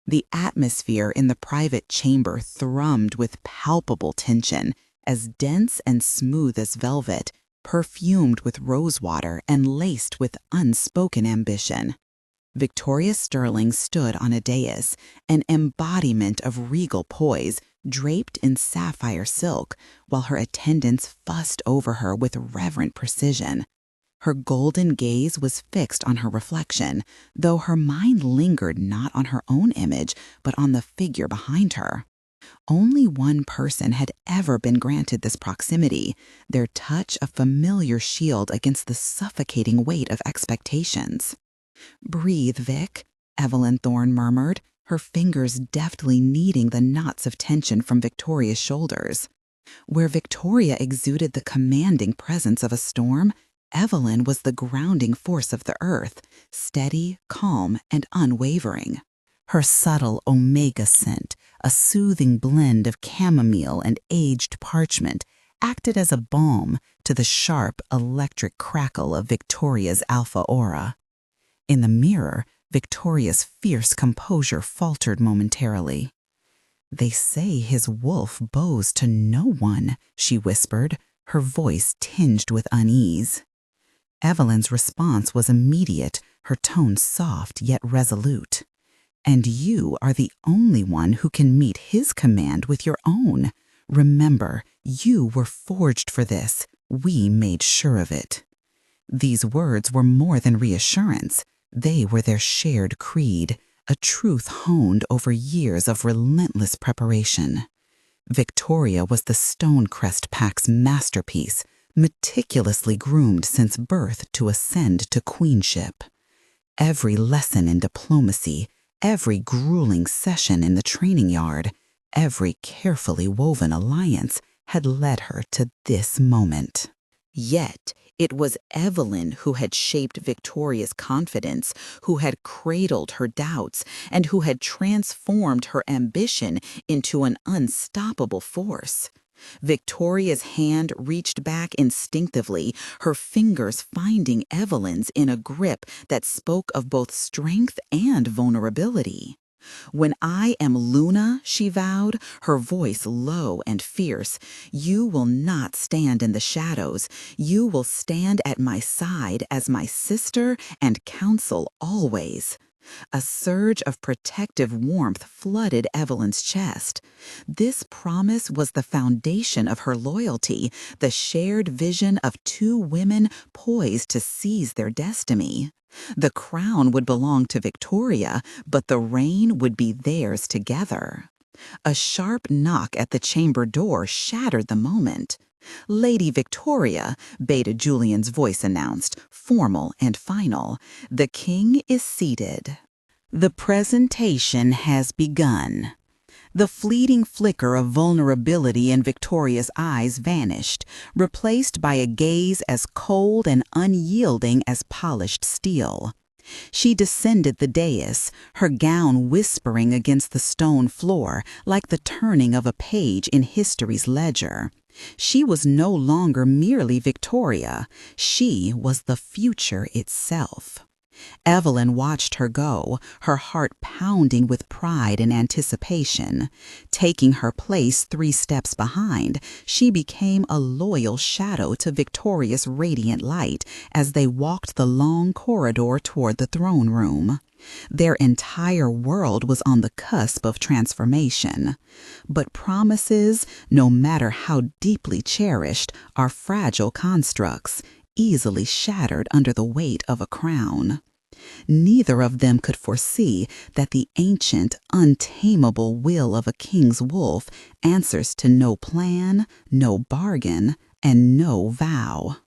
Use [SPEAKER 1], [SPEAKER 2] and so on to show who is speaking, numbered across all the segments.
[SPEAKER 1] The atmosphere in the private chamber thrummed with palpable tension, as dense and smooth as velvet, perfumed with rosewater and laced with unspoken ambition. Victoria Sterling stood on a dais, an embodiment of regal poise, draped in sapphire silk, while her attendants fussed over her with reverent precision. Her golden gaze was fixed on her reflection, though her mind lingered not on her own image, but on the figure behind her. Only one person had ever been granted this proximity, their touch a familiar shield against the suffocating weight of expectations. "Breathe, Vic," Evelyn Thorne murmured, her fingers deftly kneading the knots of tension from Victoria's shoulders. Where Victoria exuded the commanding presence of a storm, Evelyn was the grounding force of the earth, steady, calm, and unwavering. Her subtle omega scent, a soothing blend of chamomile and aged parchment, acted as a balm to the sharp, electric crackle of Victoria's alpha aura. In the mirror, Victoria's fierce composure faltered momentarily. "They say his wolf bows to no one," she whispered, her voice tinged with unease. Evelyn's response was immediate, her tone soft yet resolute. "And you are the only one who can meet his command with your own. Remember, you were forged for this. We made sure of it." These words were more than reassurance. They were their shared creed, a truth honed over years of relentless preparation. Victoria was the Stonecrest Pack's masterpiece, meticulously groomed since birth to ascend to queenship. Every lesson in diplomacy, every grueling session in the training yard, every carefully woven alliance had led her to this moment. Yet, it was Evelyn who had shaped Victoria's confidence, who had cradled her doubts, and who had transformed her ambition into an unstoppable force. Victoria's hand reached back instinctively, her fingers finding Evelyn's in a grip that spoke of both strength and vulnerability. "When I am Luna," she vowed, her voice low and fierce, "you will not stand in the shadows. You will stand at my side as my sister and counsel always." A surge of protective warmth flooded Evelyn's chest. This promise was the foundation of her loyalty, the shared vision of two women poised to seize their destiny. The crown would belong to Victoria, but the reign would be theirs together. A sharp knock at the chamber door shattered the moment. "Lady Victoria," Beta Julian's voice announced, formal and final, "the king is seated. The presentation has begun." The fleeting flicker of vulnerability in Victoria's eyes vanished, replaced by a gaze as cold and unyielding as polished steel. She descended the dais, her gown whispering against the stone floor like the turning of a page in history's ledger. She was no longer merely Victoria. She was the future itself. Evelyn watched her go, her heart pounding with pride and anticipation. Taking her place 3 steps behind, she became a loyal shadow to Victoria's radiant light as they walked the long corridor toward the throne room. Their entire world was on the cusp of transformation. But promises, no matter how deeply cherished, are fragile constructs, easily shattered under the weight of a crown. Neither of them could foresee that the ancient, untamable will of a king's wolf answers to no plan, no bargain, and no vow.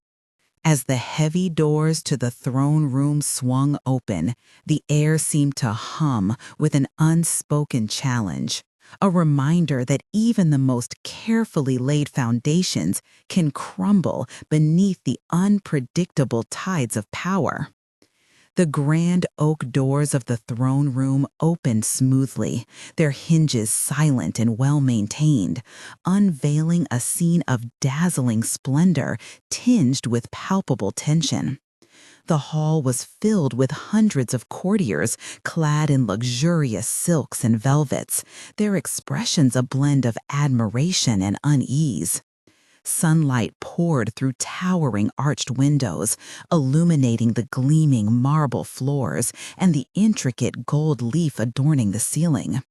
[SPEAKER 1] As the heavy doors to the throne room swung open, the air seemed to hum with an unspoken challenge, a reminder that even the most carefully laid foundations can crumble beneath the unpredictable tides of power. The grand oak doors of the throne room opened smoothly, their hinges silent and well-maintained, unveiling a scene of dazzling splendor tinged with palpable tension. The hall was filled with hundreds of courtiers clad in luxurious silks and velvets, their expressions a blend of admiration and unease. Sunlight poured through towering arched windows, illuminating the gleaming marble floors and the intricate gold leaf adorning the ceiling.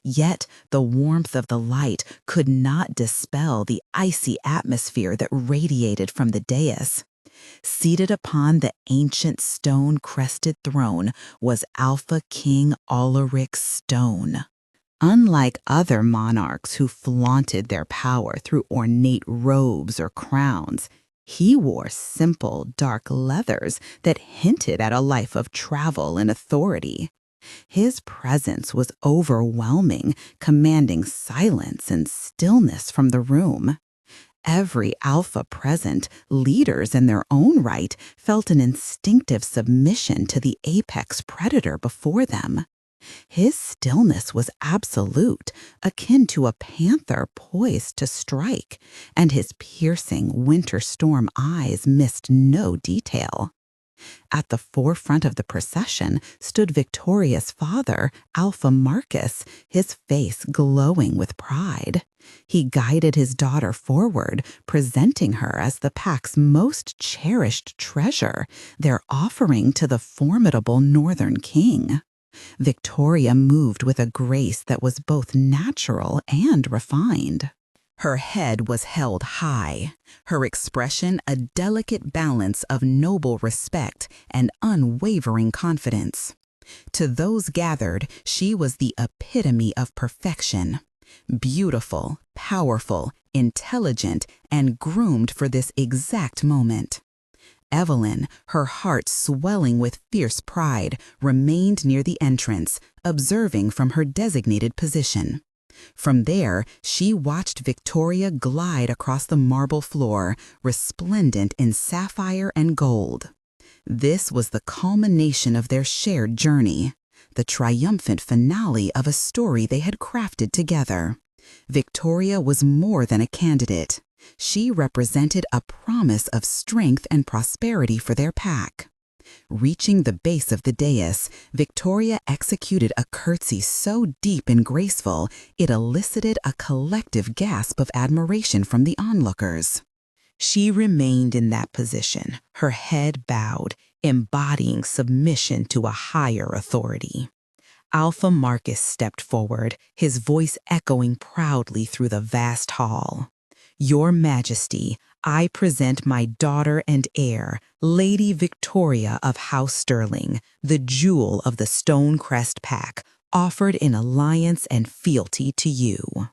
[SPEAKER 1] Yet the warmth of the light could not dispel the icy atmosphere that radiated from the dais. Seated upon the ancient stone-crested throne was Alpha King Ulrich Stone. Unlike other monarchs who flaunted their power through ornate robes or crowns, he wore simple, dark leathers that hinted at a life of travel and authority. His presence was overwhelming, commanding silence and stillness from the room. Every alpha present, leaders in their own right, felt an instinctive submission to the apex predator before them. His stillness was absolute, akin to a panther poised to strike, and his piercing winter storm eyes missed no detail. At the forefront of the procession stood Victoria's father, Alpha Marcus, his face glowing with pride. He guided his daughter forward, presenting her as the pack's most cherished treasure, their offering to the formidable Northern King. Victoria moved with a grace that was both natural and refined. Her head was held high, her expression a delicate balance of noble respect and unwavering confidence. To those gathered, she was the epitome of perfection. Beautiful, powerful, intelligent, and groomed for this exact moment. Evelyn, her heart swelling with fierce pride, remained near the entrance, observing from her designated position. From there, she watched Victoria glide across the marble floor, resplendent in sapphire and gold. This was the culmination of their shared journey, the triumphant finale of a story they had crafted together. Victoria was more than a candidate. She represented a promise of strength and prosperity for their pack. Reaching the base of the dais, Victoria executed a curtsy so deep and graceful, it elicited a collective gasp of admiration from the onlookers. She remained in that position, her head bowed, embodying submission to a higher authority. Alpha Marcus stepped forward, his voice echoing proudly through the vast hall. "Your Majesty, I present my daughter and heir, Lady Victoria of House Sterling, the jewel of the Stonecrest pack, offered in alliance and fealty to you."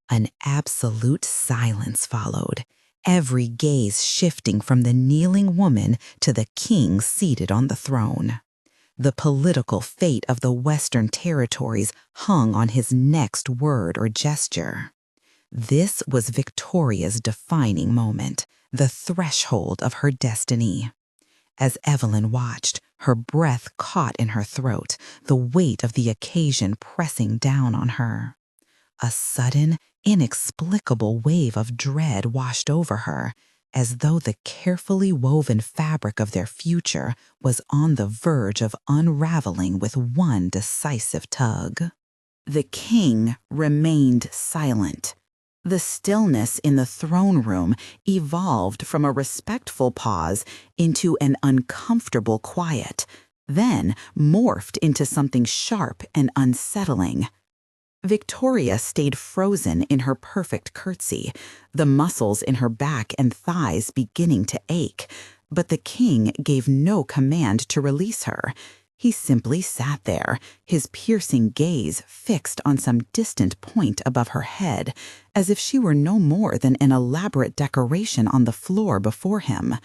[SPEAKER 1] An absolute silence followed, every gaze shifting from the kneeling woman to the king seated on the throne. The political fate of the Western territories hung on his next word or gesture. This was Victoria's defining moment, the threshold of her destiny. As Evelyn watched, her breath caught in her throat, the weight of the occasion pressing down on her. A sudden, inexplicable wave of dread washed over her, as though the carefully woven fabric of their future was on the verge of unraveling with one decisive tug. The king remained silent. The stillness in the throne room evolved from a respectful pause into an uncomfortable quiet, then morphed into something sharp and unsettling. Victoria stayed frozen in her perfect curtsy, the muscles in her back and thighs beginning to ache, but the king gave no command to release her. He simply sat there, his piercing gaze fixed on some distant point above her head, as if she were no more than an elaborate decoration on the floor before him.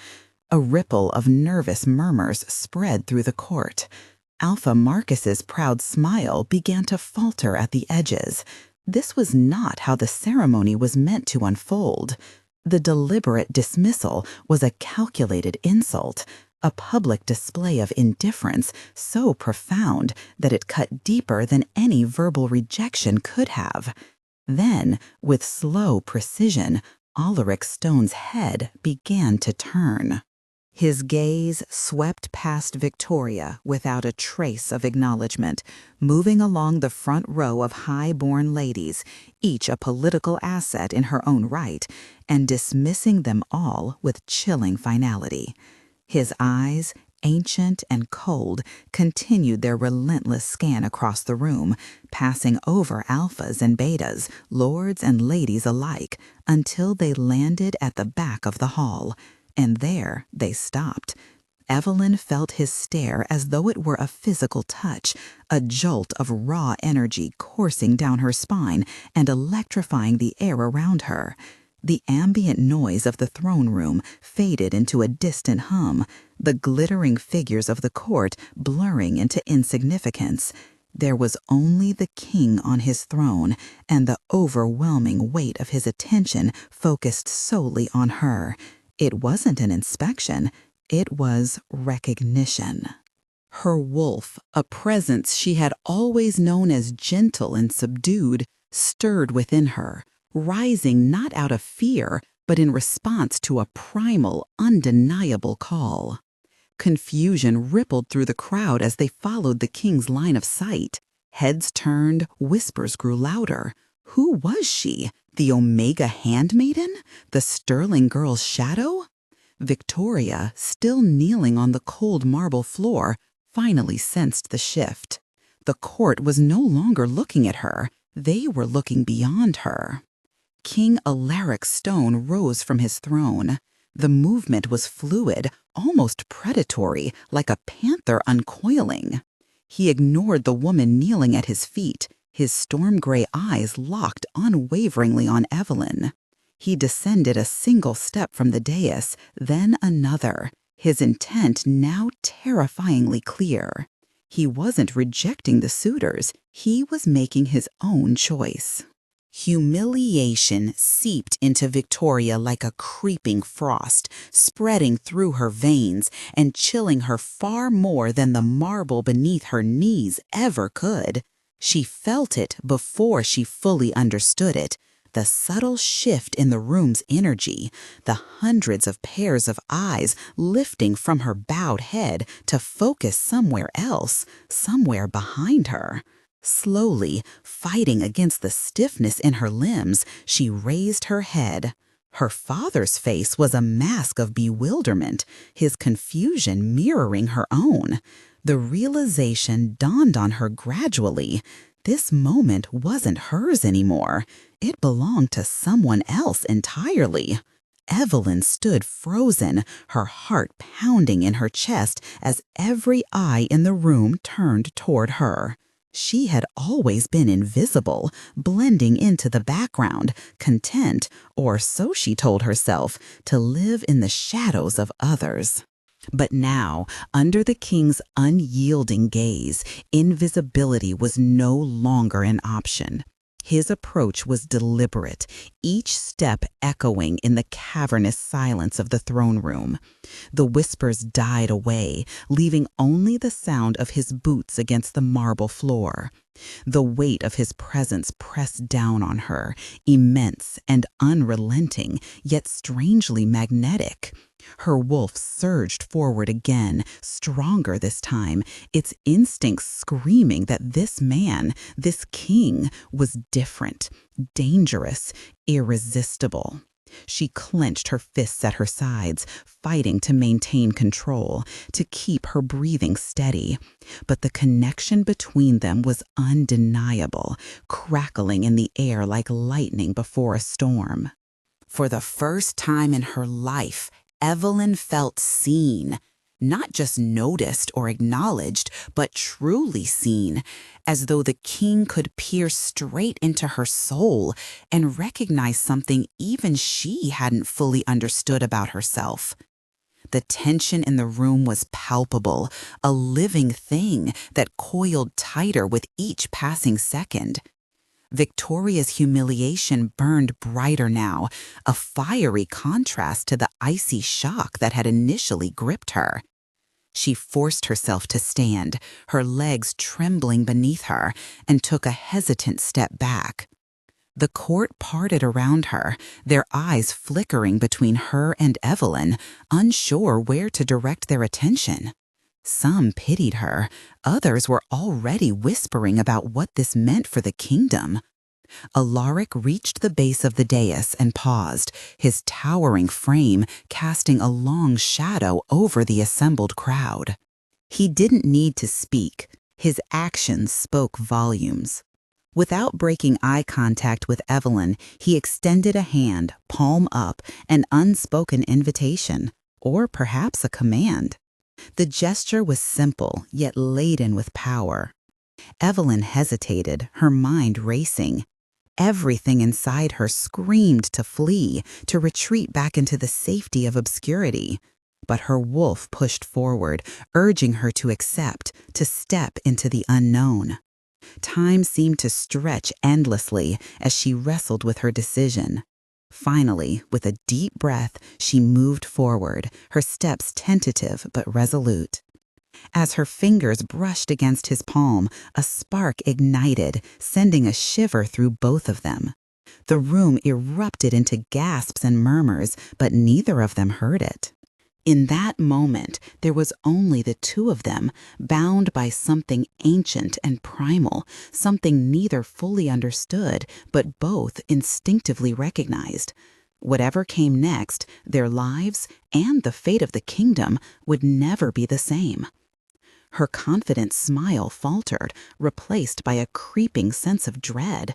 [SPEAKER 1] A ripple of nervous murmurs spread through the court. Alpha Marcus's proud smile began to falter at the edges. This was not how the ceremony was meant to unfold. The deliberate dismissal was a calculated insult, a public display of indifference so profound that it cut deeper than any verbal rejection could have. Then, with slow precision, Ulrich Stone's head began to turn. His gaze swept past Victoria without a trace of acknowledgement, moving along the front row of high-born ladies, each a political asset in her own right, and dismissing them all with chilling finality. His eyes, ancient and cold, continued their relentless scan across the room, passing over alphas and betas, lords and ladies alike, until they landed at the back of the hall. And there they stopped. Evelyn felt his stare as though it were a physical touch, a jolt of raw energy coursing down her spine and electrifying the air around her. The ambient noise of the throne room faded into a distant hum, the glittering figures of the court blurring into insignificance. There was only the king on his throne, and the overwhelming weight of his attention focused solely on her. It wasn't an inspection, it was recognition. Her wolf, a presence she had always known as gentle and subdued, stirred within her, rising not out of fear, but in response to a primal, undeniable call. Confusion rippled through the crowd as they followed the king's line of sight. Heads turned, whispers grew louder. Who was she? The Omega handmaiden? The Sterling girl's shadow? Victoria, still kneeling on the cold marble floor, finally sensed the shift. The court was no longer looking at her. They were looking beyond her. King Alaric Stone rose from his throne. The movement was fluid, almost predatory, like a panther uncoiling. He ignored the woman kneeling at his feet, his storm-gray eyes locked unwaveringly on Evelyn. He descended a single step from the dais, then another, his intent now terrifyingly clear. He wasn't rejecting the suitors, he was making his own choice. Humiliation seeped into Victoria like a creeping frost, spreading through her veins and chilling her far more than the marble beneath her knees ever could. She felt it before she fully understood it, the subtle shift in the room's energy, the hundreds of pairs of eyes lifting from her bowed head to focus somewhere else, somewhere behind her. Slowly, fighting against the stiffness in her limbs, she raised her head. Her father's face was a mask of bewilderment, his confusion mirroring her own. The realization dawned on her gradually. This moment wasn't hers anymore. It belonged to someone else entirely. Evelyn stood frozen, her heart pounding in her chest as every eye in the room turned toward her. She had always been invisible, blending into the background, content, or so she told herself, to live in the shadows of others. But now, under the king's unyielding gaze, invisibility was no longer an option. His approach was deliberate, each step echoing in the cavernous silence of the throne room. The whispers died away, leaving only the sound of his boots against the marble floor. The weight of his presence pressed down on her, immense and unrelenting, yet strangely magnetic. Her wolf surged forward again, stronger this time, its instincts screaming that this man, this king, was different, dangerous, irresistible. She clenched her fists at her sides, fighting to maintain control, to keep her breathing steady. But the connection between them was undeniable, crackling in the air like lightning before a storm. For the first time in her life, Evelyn felt seen, not just noticed or acknowledged, but truly seen, as though the king could peer straight into her soul and recognize something even she hadn't fully understood about herself. The tension in the room was palpable, a living thing that coiled tighter with each passing second. Victoria's humiliation burned brighter now, a fiery contrast to the icy shock that had initially gripped her. She forced herself to stand, her legs trembling beneath her, and took a hesitant step back. The court parted around her, their eyes flickering between her and Evelyn, unsure where to direct their attention. Some pitied her, others were already whispering about what this meant for the kingdom. Alaric reached the base of the dais and paused, his towering frame casting a long shadow over the assembled crowd. He didn't need to speak. His actions spoke volumes. Without breaking eye contact with Evelyn, he extended a hand, palm up, an unspoken invitation, or perhaps a command. The gesture was simple, yet laden with power. Evelyn hesitated, her mind racing. Everything inside her screamed to flee, to retreat back into the safety of obscurity. But her wolf pushed forward, urging her to accept, to step into the unknown. Time seemed to stretch endlessly as she wrestled with her decision. Finally, with a deep breath, she moved forward, her steps tentative but resolute. As her fingers brushed against his palm, a spark ignited, sending a shiver through both of them. The room erupted into gasps and murmurs, but neither of them heard it. In that moment, there was only the two of them, bound by something ancient and primal, something neither fully understood, but both instinctively recognized. Whatever came next, their lives and the fate of the kingdom would never be the same. Her confident smile faltered, replaced by a creeping sense of dread.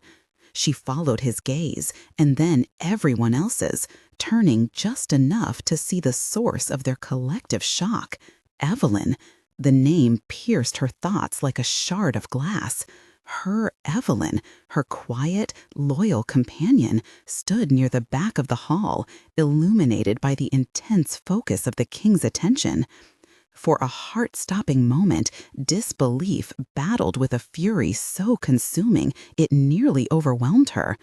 [SPEAKER 1] She followed his gaze, and then everyone else's, turning just enough to see the source of their collective shock. Evelyn. The name pierced her thoughts like a shard of glass. Her Evelyn, her quiet, loyal companion, stood near the back of the hall, illuminated by the intense focus of the king's attention. For a heart-stopping moment, disbelief battled with a fury so consuming it nearly overwhelmed her.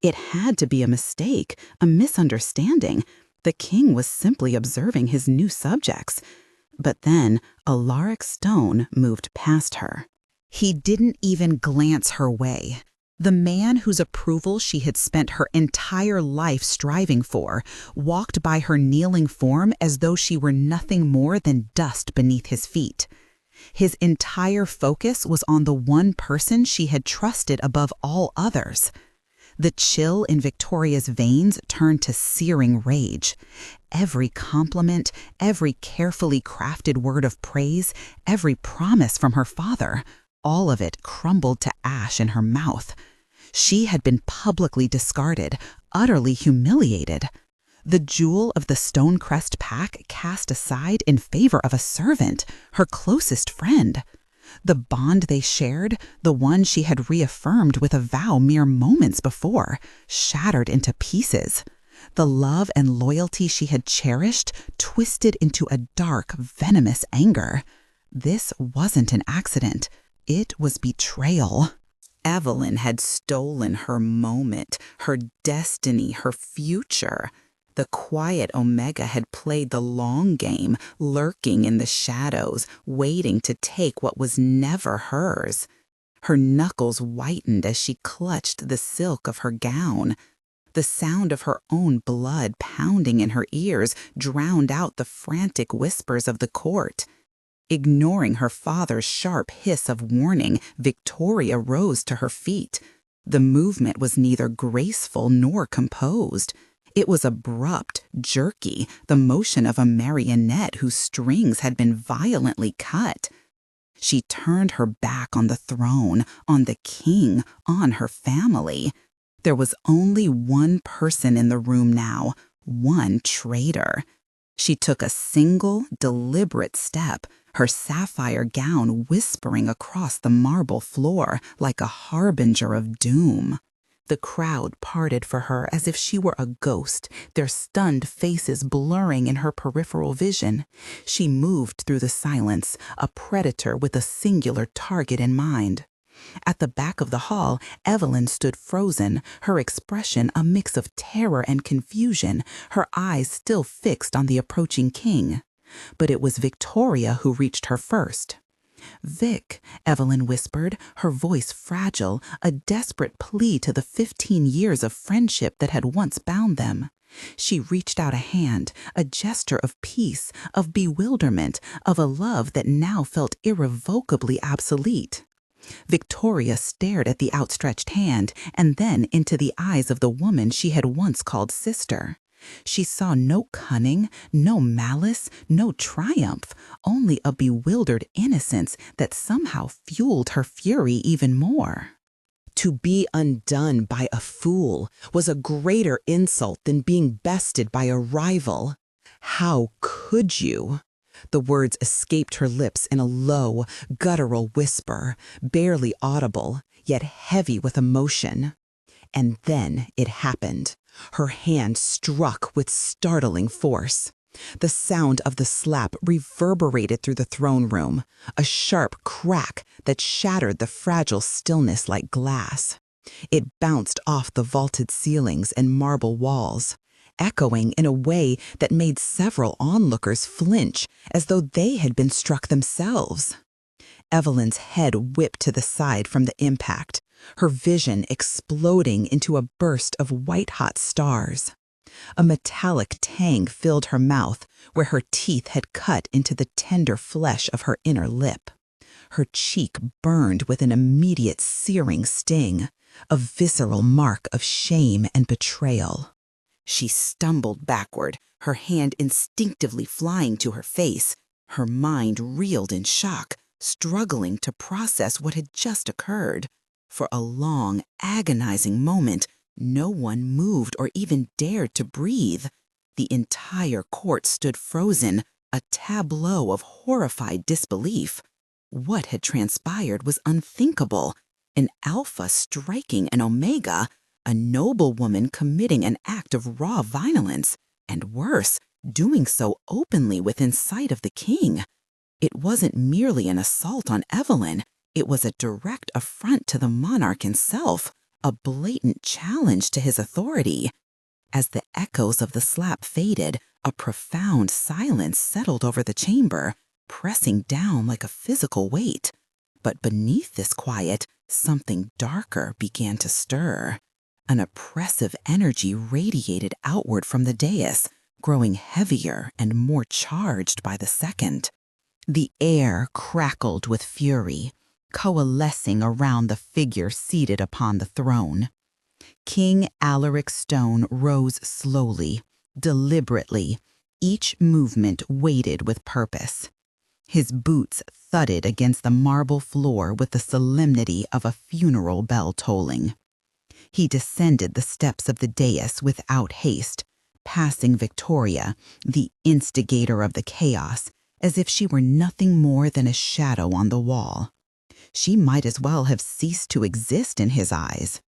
[SPEAKER 1] It had to be a mistake, a misunderstanding. The king was simply observing his new subjects. But then, Alaric Stone moved past her. He didn't even glance her way. The man whose approval she had spent her entire life striving for walked by her kneeling form as though she were nothing more than dust beneath his feet. His entire focus was on the one person she had trusted above all others. The chill in Victoria's veins turned to searing rage. Every compliment, every carefully crafted word of praise, every promise from her father, all of it crumbled to ash in her mouth. She had been publicly discarded, utterly humiliated. The jewel of the Stonecrest pack cast aside in favor of a servant, her closest friend. The bond they shared, the one she had reaffirmed with a vow mere moments before, shattered into pieces. The love and loyalty she had cherished twisted into a dark, venomous anger. This wasn't an accident. It was betrayal. Evelyn had stolen her moment, her destiny, her future. The quiet Omega had played the long game, lurking in the shadows, waiting to take what was never hers. Her knuckles whitened as she clutched the silk of her gown. The sound of her own blood pounding in her ears drowned out the frantic whispers of the court. Ignoring her father's sharp hiss of warning, Victoria rose to her feet. The movement was neither graceful nor composed. It was abrupt, jerky, the motion of a marionette whose strings had been violently cut. She turned her back on the throne, on the king, on her family. There was only one person in the room now, one traitor. She took a single, deliberate step, her sapphire gown whispering across the marble floor like a harbinger of doom. The crowd parted for her as if she were a ghost, their stunned faces blurring in her peripheral vision. She moved through the silence, a predator with a singular target in mind. At the back of the hall, Evelyn stood frozen, her expression a mix of terror and confusion, her eyes still fixed on the approaching king. But it was Victoria who reached her first. "Vic," Evelyn whispered, her voice fragile, a desperate plea to the 15 years of friendship that had once bound them. She reached out a hand, a gesture of peace, of bewilderment, of a love that now felt irrevocably obsolete. Victoria stared at the outstretched hand and then into the eyes of the woman she had once called sister. She saw no cunning, no malice, no triumph, only a bewildered innocence that somehow fueled her fury even more. To be undone by a fool was a greater insult than being bested by a rival. How could you? The words escaped her lips in a low, guttural whisper, barely audible, yet heavy with emotion. And then it happened. Her hand struck with startling force. The sound of the slap reverberated through the throne room, a sharp crack that shattered the fragile stillness like glass. It bounced off the vaulted ceilings and marble walls, echoing in a way that made several onlookers flinch as though they had been struck themselves. Evelyn's head whipped to the side from the impact, her vision exploding into a burst of white-hot stars. A metallic tang filled her mouth where her teeth had cut into the tender flesh of her inner lip. Her cheek burned with an immediate searing sting, a visceral mark of shame and betrayal. She stumbled backward, her hand instinctively flying to her face. Her mind reeled in shock, struggling to process what had just occurred. For a long, agonizing moment, no one moved or even dared to breathe. The entire court stood frozen, a tableau of horrified disbelief. What had transpired was unthinkable. An alpha striking an omega, a noblewoman committing an act of raw violence, and worse, doing so openly within sight of the king. It wasn't merely an assault on Evelyn, it was a direct affront to the monarch himself, a blatant challenge to his authority. As the echoes of the slap faded, a profound silence settled over the chamber, pressing down like a physical weight. But beneath this quiet, something darker began to stir. An oppressive energy radiated outward from the dais, growing heavier and more charged by the second. The air crackled with fury, coalescing around the figure seated upon the throne. King Alaric Stone rose slowly, deliberately, each movement weighted with purpose. His boots thudded against the marble floor with the solemnity of a funeral bell tolling. He descended the steps of the dais without haste, passing Victoria, the instigator of the chaos, as if she were nothing more than a shadow on the wall. She might as well have ceased to exist in his eyes.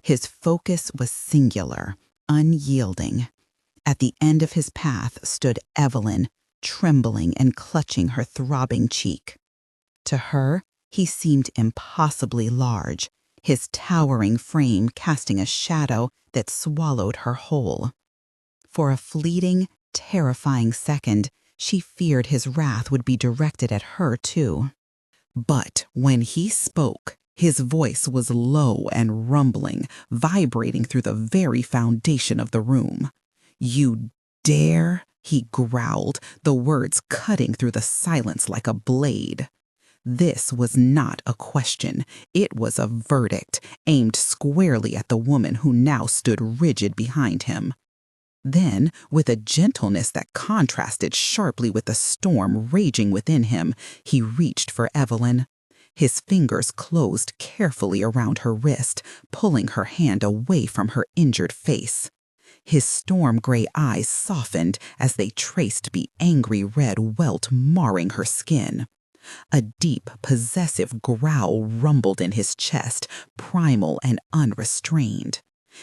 [SPEAKER 1] His focus was singular, unyielding. At the end of his path stood Evelyn, trembling and clutching her throbbing cheek. To her, he seemed impossibly large, his towering frame casting a shadow that swallowed her whole. For a fleeting, terrifying second, she feared his wrath would be directed at her too. But when he spoke, his voice was low and rumbling, vibrating through the very foundation of the room. "You dare?" he growled, the words cutting through the silence like a blade. This was not a question. It was a verdict, aimed squarely at the woman who now stood rigid behind him. Then, with a gentleness that contrasted sharply with the storm raging within him, he reached for Evelyn. His fingers closed carefully around her wrist, pulling her hand away from her injured face. His storm-gray eyes softened as they traced the angry red welt marring her skin. A deep, possessive growl rumbled in his chest, primal and unrestrained.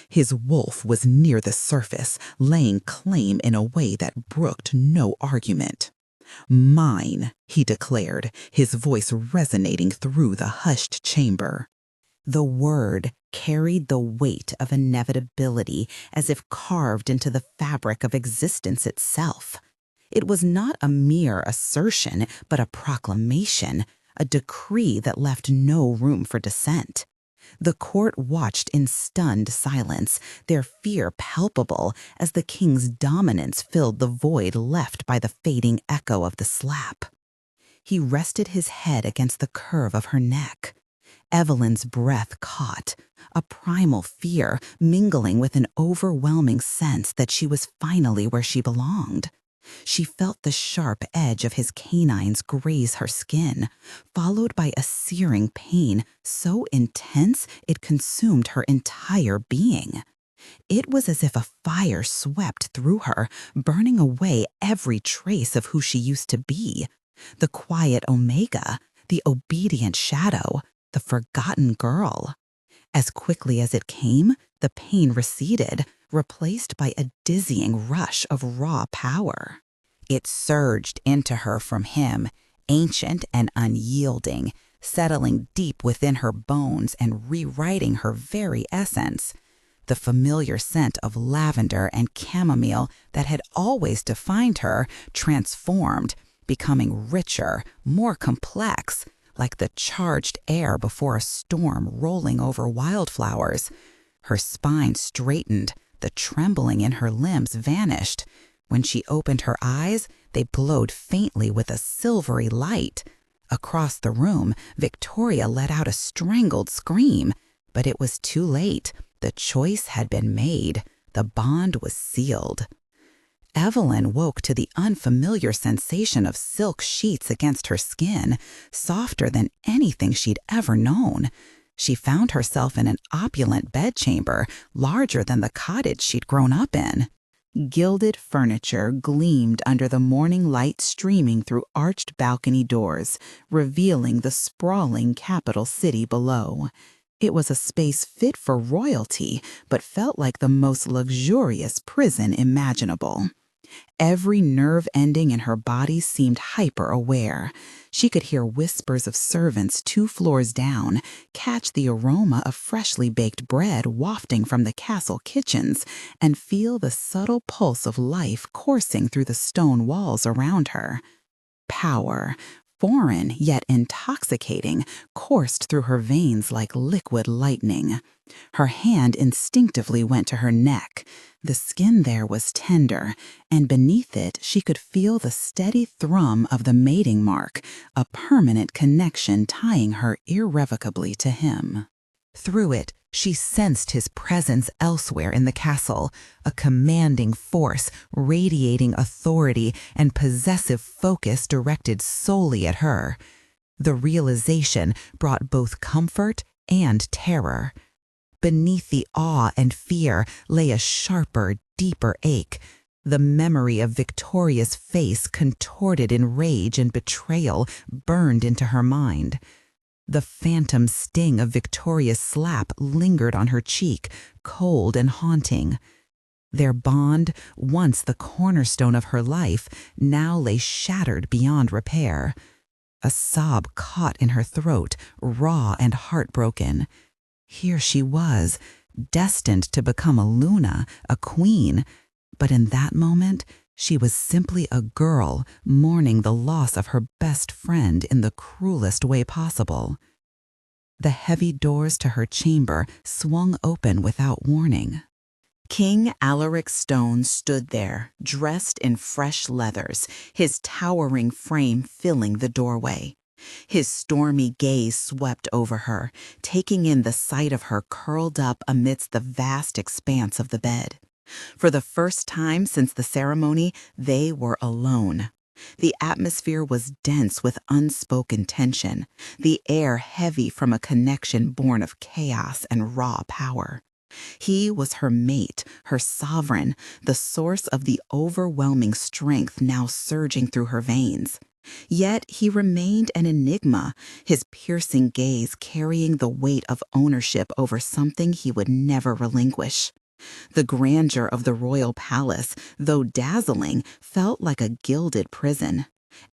[SPEAKER 1] His wolf was near the surface, laying claim in a way that brooked no argument. "Mine," he declared, his voice resonating through the hushed chamber. The word carried the weight of inevitability as if carved into the fabric of existence itself. It was not a mere assertion, but a proclamation, a decree that left no room for dissent. The court watched in stunned silence, their fear palpable as the king's dominance filled the void left by the fading echo of the slap. He rested his head against the curve of her neck. Evelyn's breath caught, a primal fear mingling with an overwhelming sense that she was finally where she belonged. She felt the sharp edge of his canines graze her skin, followed by a searing pain so intense it consumed her entire being. It was as if a fire swept through her, burning away every trace of who she used to be. The quiet Omega, the obedient shadow, the forgotten girl. As quickly as it came, the pain receded, replaced by a dizzying rush of raw power. It surged into her from him, ancient and unyielding, settling deep within her bones and rewriting her very essence. The familiar scent of lavender and chamomile that had always defined her transformed, becoming richer, more complex, like the charged air before a storm rolling over wildflowers. Her spine straightened, the trembling in her limbs vanished. When she opened her eyes, they glowed faintly with a silvery light. Across the room, Victoria let out a strangled scream, but it was too late. The choice had been made. The bond was sealed. Evelyn woke to the unfamiliar sensation of silk sheets against her skin, softer than anything she'd ever known. She found herself in an opulent bedchamber, larger than the cottage she'd grown up in. Gilded furniture gleamed under the morning light streaming through arched balcony doors, revealing the sprawling capital city below. It was a space fit for royalty, but felt like the most luxurious prison imaginable. Every nerve ending in her body seemed hyper-aware. She could hear whispers of servants 2 floors down, catch the aroma of freshly baked bread wafting from the castle kitchens, and feel the subtle pulse of life coursing through the stone walls around her. Power, foreign yet intoxicating, coursed through her veins like liquid lightning. Her hand instinctively went to her neck. The skin there was tender, and beneath it she could feel the steady thrum of the mating mark, a permanent connection tying her irrevocably to him. Through it, she sensed his presence elsewhere in the castle, a commanding force radiating authority and possessive focus directed solely at her. The realization brought both comfort and terror. Beneath the awe and fear lay a sharper, deeper ache. The memory of Victoria's face contorted in rage and betrayal burned into her mind. The phantom sting of Victoria's slap lingered on her cheek, cold and haunting. Their bond, once the cornerstone of her life, now lay shattered beyond repair. A sob caught in her throat, raw and heartbroken. Here she was, destined to become a Luna, a queen, but in that moment she was simply a girl mourning the loss of her best friend in the cruelest way possible. The heavy doors to her chamber swung open without warning. King Alaric Stone stood there, dressed in fresh leathers, his towering frame filling the doorway. His stormy gaze swept over her, taking in the sight of her curled up amidst the vast expanse of the bed. For the first time since the ceremony, they were alone. The atmosphere was dense with unspoken tension, the air heavy from a connection born of chaos and raw power. He was her mate, her sovereign, the source of the overwhelming strength now surging through her veins. Yet he remained an enigma, his piercing gaze carrying the weight of ownership over something he would never relinquish. The grandeur of the royal palace, though dazzling, felt like a gilded prison.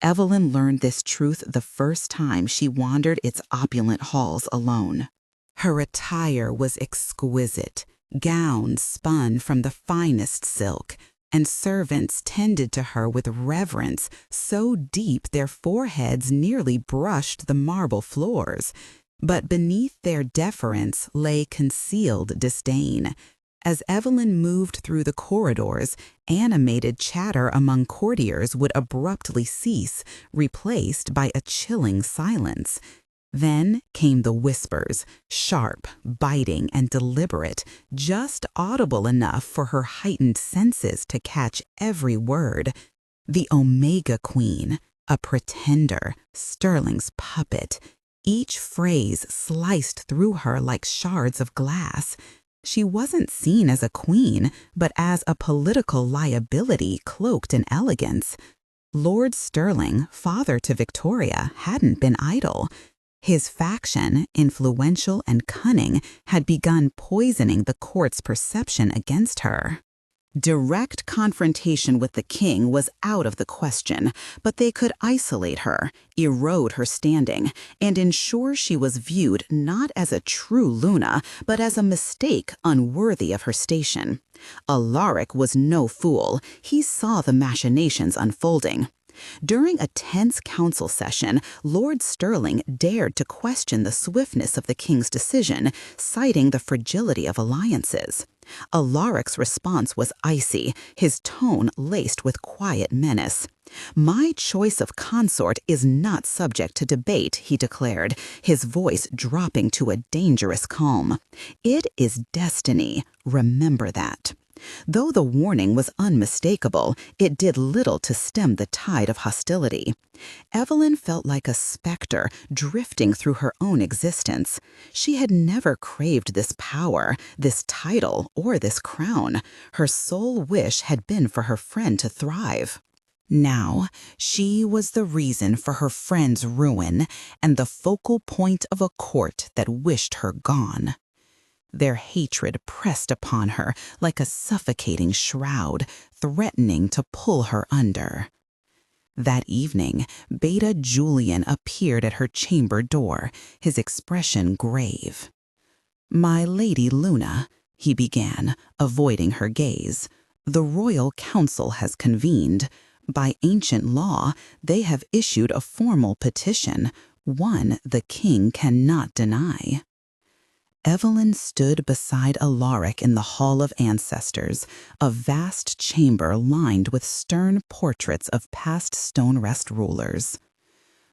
[SPEAKER 1] Evelyn learned this truth the first time she wandered its opulent halls alone. Her attire was exquisite, gowns spun from the finest silk, and servants tended to her with reverence so deep their foreheads nearly brushed the marble floors. But beneath their deference lay concealed disdain. As Evelyn moved through the corridors, animated chatter among courtiers would abruptly cease, replaced by a chilling silence. Then came the whispers, sharp, biting, and deliberate, just audible enough for her heightened senses to catch every word. The Omega Queen, a pretender, Sterling's puppet. Each phrase sliced through her like shards of glass. She wasn't seen as a queen, but as a political liability cloaked in elegance. Lord Sterling, father to Victoria, hadn't been idle. His faction, influential and cunning, had begun poisoning the court's perception against her. Direct confrontation with the king was out of the question, but they could isolate her, erode her standing, and ensure she was viewed not as a true Luna, but as a mistake unworthy of her station. Alaric was no fool. He saw the machinations unfolding. During a tense council session, Lord Sterling dared to question the swiftness of the king's decision, citing the fragility of alliances. Alaric's response was icy, his tone laced with quiet menace. "My choice of consort is not subject to debate," he declared, his voice dropping to a dangerous calm. "It is destiny. Remember that." Though the warning was unmistakable, it did little to stem the tide of hostility. Evelyn felt like a specter drifting through her own existence. She had never craved this power, this title, or this crown. Her sole wish had been for her friend to thrive. Now, she was the reason for her friend's ruin and the focal point of a court that wished her gone. Their hatred pressed upon her like a suffocating shroud, threatening to pull her under. That evening, Beta Julian appeared at her chamber door, his expression grave. "My Lady Luna," he began, avoiding her gaze, "the Royal Council has convened. By ancient law, they have issued a formal petition, one the king cannot deny." Evelyn stood beside Alaric in the Hall of Ancestors, a vast chamber lined with stern portraits of past Stone-Rest rulers.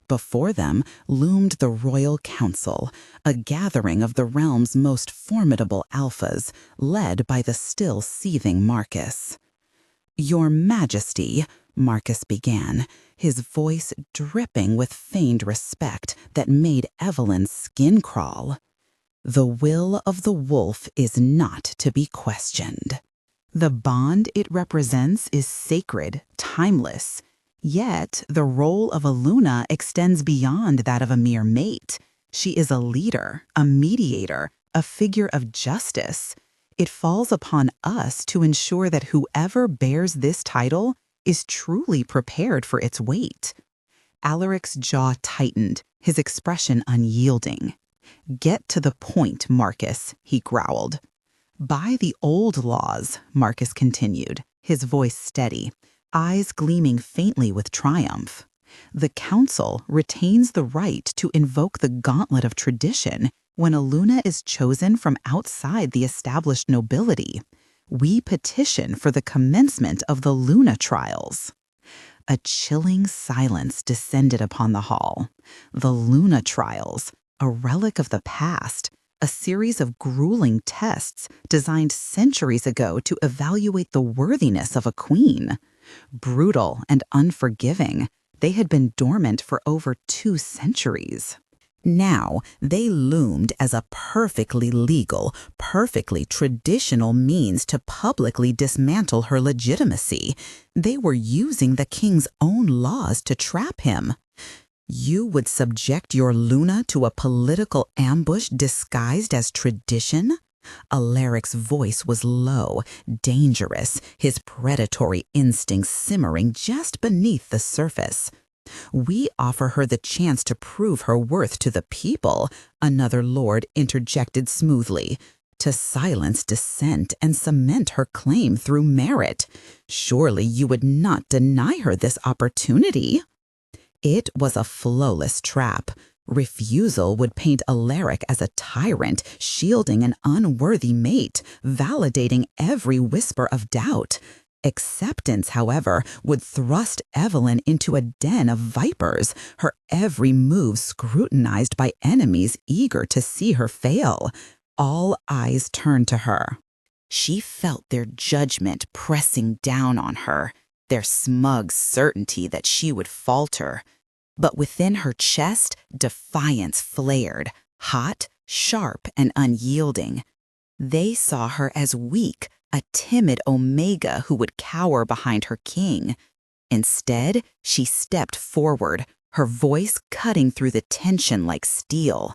[SPEAKER 1] Before them loomed the Royal Council, a gathering of the realm's most formidable alphas, led by the still seething Marcus. "Your Majesty," Marcus began, his voice dripping with feigned respect that made Evelyn's skin crawl. "The will of the wolf is not to be questioned. The bond it represents is sacred, timeless. Yet the role of a Luna extends beyond that of a mere mate. She is a leader, a mediator, a figure of justice. It falls upon us to ensure that whoever bears this title is truly prepared for its weight." Alaric's jaw tightened, his expression unyielding. "Get to the point, Marcus," he growled. "By the old laws," Marcus continued, his voice steady, eyes gleaming faintly with triumph, "the council retains the right to invoke the gauntlet of tradition when a Luna is chosen from outside the established nobility. We petition for the commencement of the Luna trials." A chilling silence descended upon the hall. The Luna trials, a relic of the past, a series of grueling tests designed centuries ago to evaluate the worthiness of a queen. Brutal and unforgiving, they had been dormant for over 2 centuries. Now, they loomed as a perfectly legal, perfectly traditional means to publicly dismantle her legitimacy. They were using the king's own laws to trap him. "You would subject your Luna to a political ambush disguised as tradition?" Alaric's voice was low, dangerous, his predatory instincts simmering just beneath the surface. "We offer her the chance to prove her worth to the people," another lord interjected smoothly. to silence dissent and cement her claim through merit. Surely you would not deny her this opportunity. It was a flawless trap. Refusal would paint Alaric as a tyrant, shielding an unworthy mate, validating every whisper of doubt. Acceptance, however, would thrust Evelyn into a den of vipers, her every move scrutinized by enemies eager to see her fail. All eyes turned to her. She felt their judgment pressing down on her, their smug certainty that she would falter. But within her chest, defiance flared, hot, sharp, and unyielding. They saw her as weak, a timid omega who would cower behind her king. Instead, she stepped forward, her voice cutting through the tension like steel.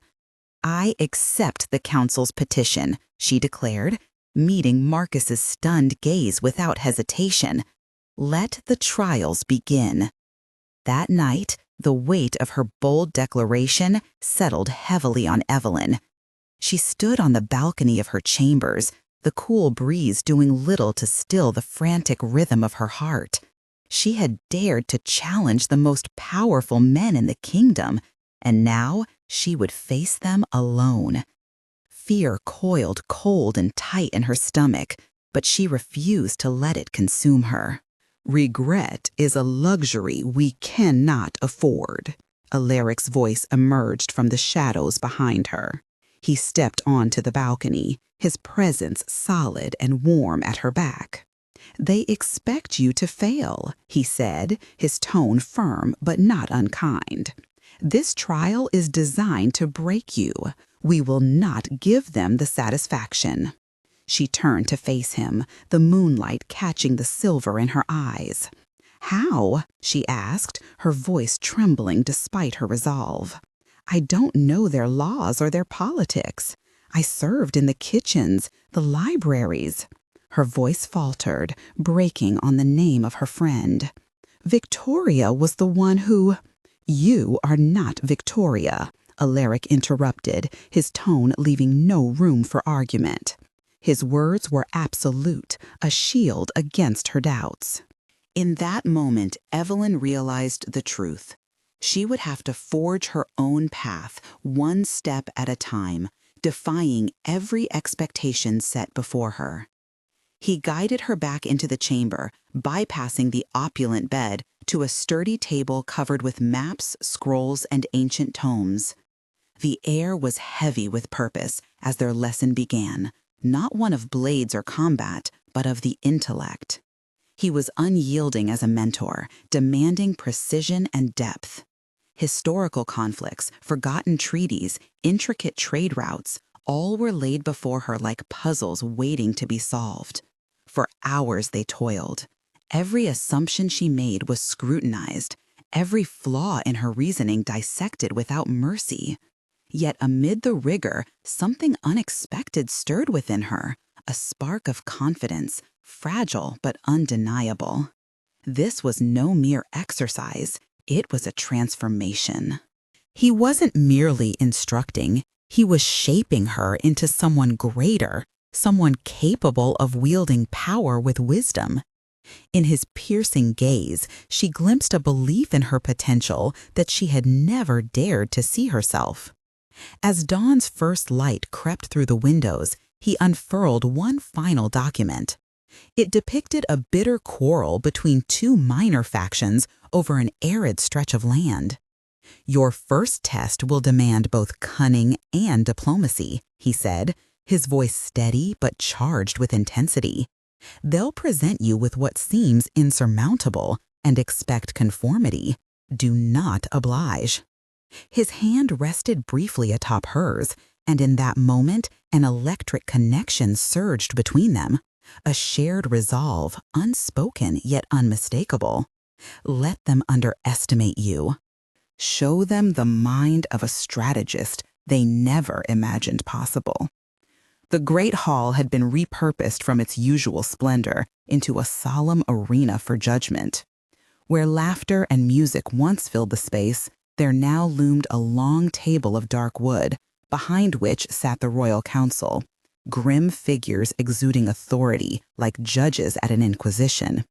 [SPEAKER 1] "I accept the council's petition," she declared, meeting Marcus's stunned gaze without hesitation. "Let the trials begin." That night, the weight of her bold declaration settled heavily on Evelyn. She stood on the balcony of her chambers, the cool breeze doing little to still the frantic rhythm of her heart. She had dared to challenge the most powerful men in the kingdom, and now she would face them alone. Fear coiled cold and tight in her stomach, but she refused to let it consume her. "Regret is a luxury we cannot afford." Alaric's voice emerged from the shadows behind her. He stepped onto the balcony, his presence solid and warm at her back. "They expect you to fail," he said, his tone firm but not unkind. "This trial is designed to break you. We will not give them the satisfaction." She turned to face him, the moonlight catching the silver in her eyes. "How?" she asked, her voice trembling despite her resolve. "I don't know their laws or their politics. I served in the kitchens, the libraries." Her voice faltered, breaking on the name of her friend. "Victoria was the one who—" "You are not Victoria," Alaric interrupted, his tone leaving no room for argument. His words were absolute, a shield against her doubts. In that moment, Evelyn realized the truth. She would have to forge her own path, one step at a time, defying every expectation set before her. He guided her back into the chamber, bypassing the opulent bed to a sturdy table covered with maps, scrolls, and ancient tomes. The air was heavy with purpose as their lesson began, not one of blades or combat, but of the intellect. He was unyielding as a mentor, demanding precision and depth. Historical conflicts, forgotten treaties, intricate trade routes, all were laid before her like puzzles waiting to be solved. For hours they toiled. Every assumption she made was scrutinized, every flaw in her reasoning dissected without mercy. Yet amid the rigor, something unexpected stirred within her, a spark of confidence, fragile but undeniable. This was no mere exercise, it was a transformation. He wasn't merely instructing, he was shaping her into someone greater, someone capable of wielding power with wisdom. In his piercing gaze, she glimpsed a belief in her potential that she had never dared to see herself. As dawn's first light crept through the windows, he unfurled one final document. It depicted a bitter quarrel between two minor factions over an arid stretch of land. "Your first test will demand both cunning and diplomacy," he said, his voice steady but charged with intensity. "They'll present you with what seems insurmountable and expect conformity. Do not oblige." His hand rested briefly atop hers, and in that moment an electric connection surged between them, a shared resolve, unspoken yet unmistakable. Let them underestimate you. Show them the mind of a strategist they never imagined possible. The great hall had been repurposed from its usual splendor into a solemn arena for judgment. Where laughter and music once filled the space, there now loomed a long table of dark wood, behind which sat the royal council, grim figures exuding authority like judges at an inquisition.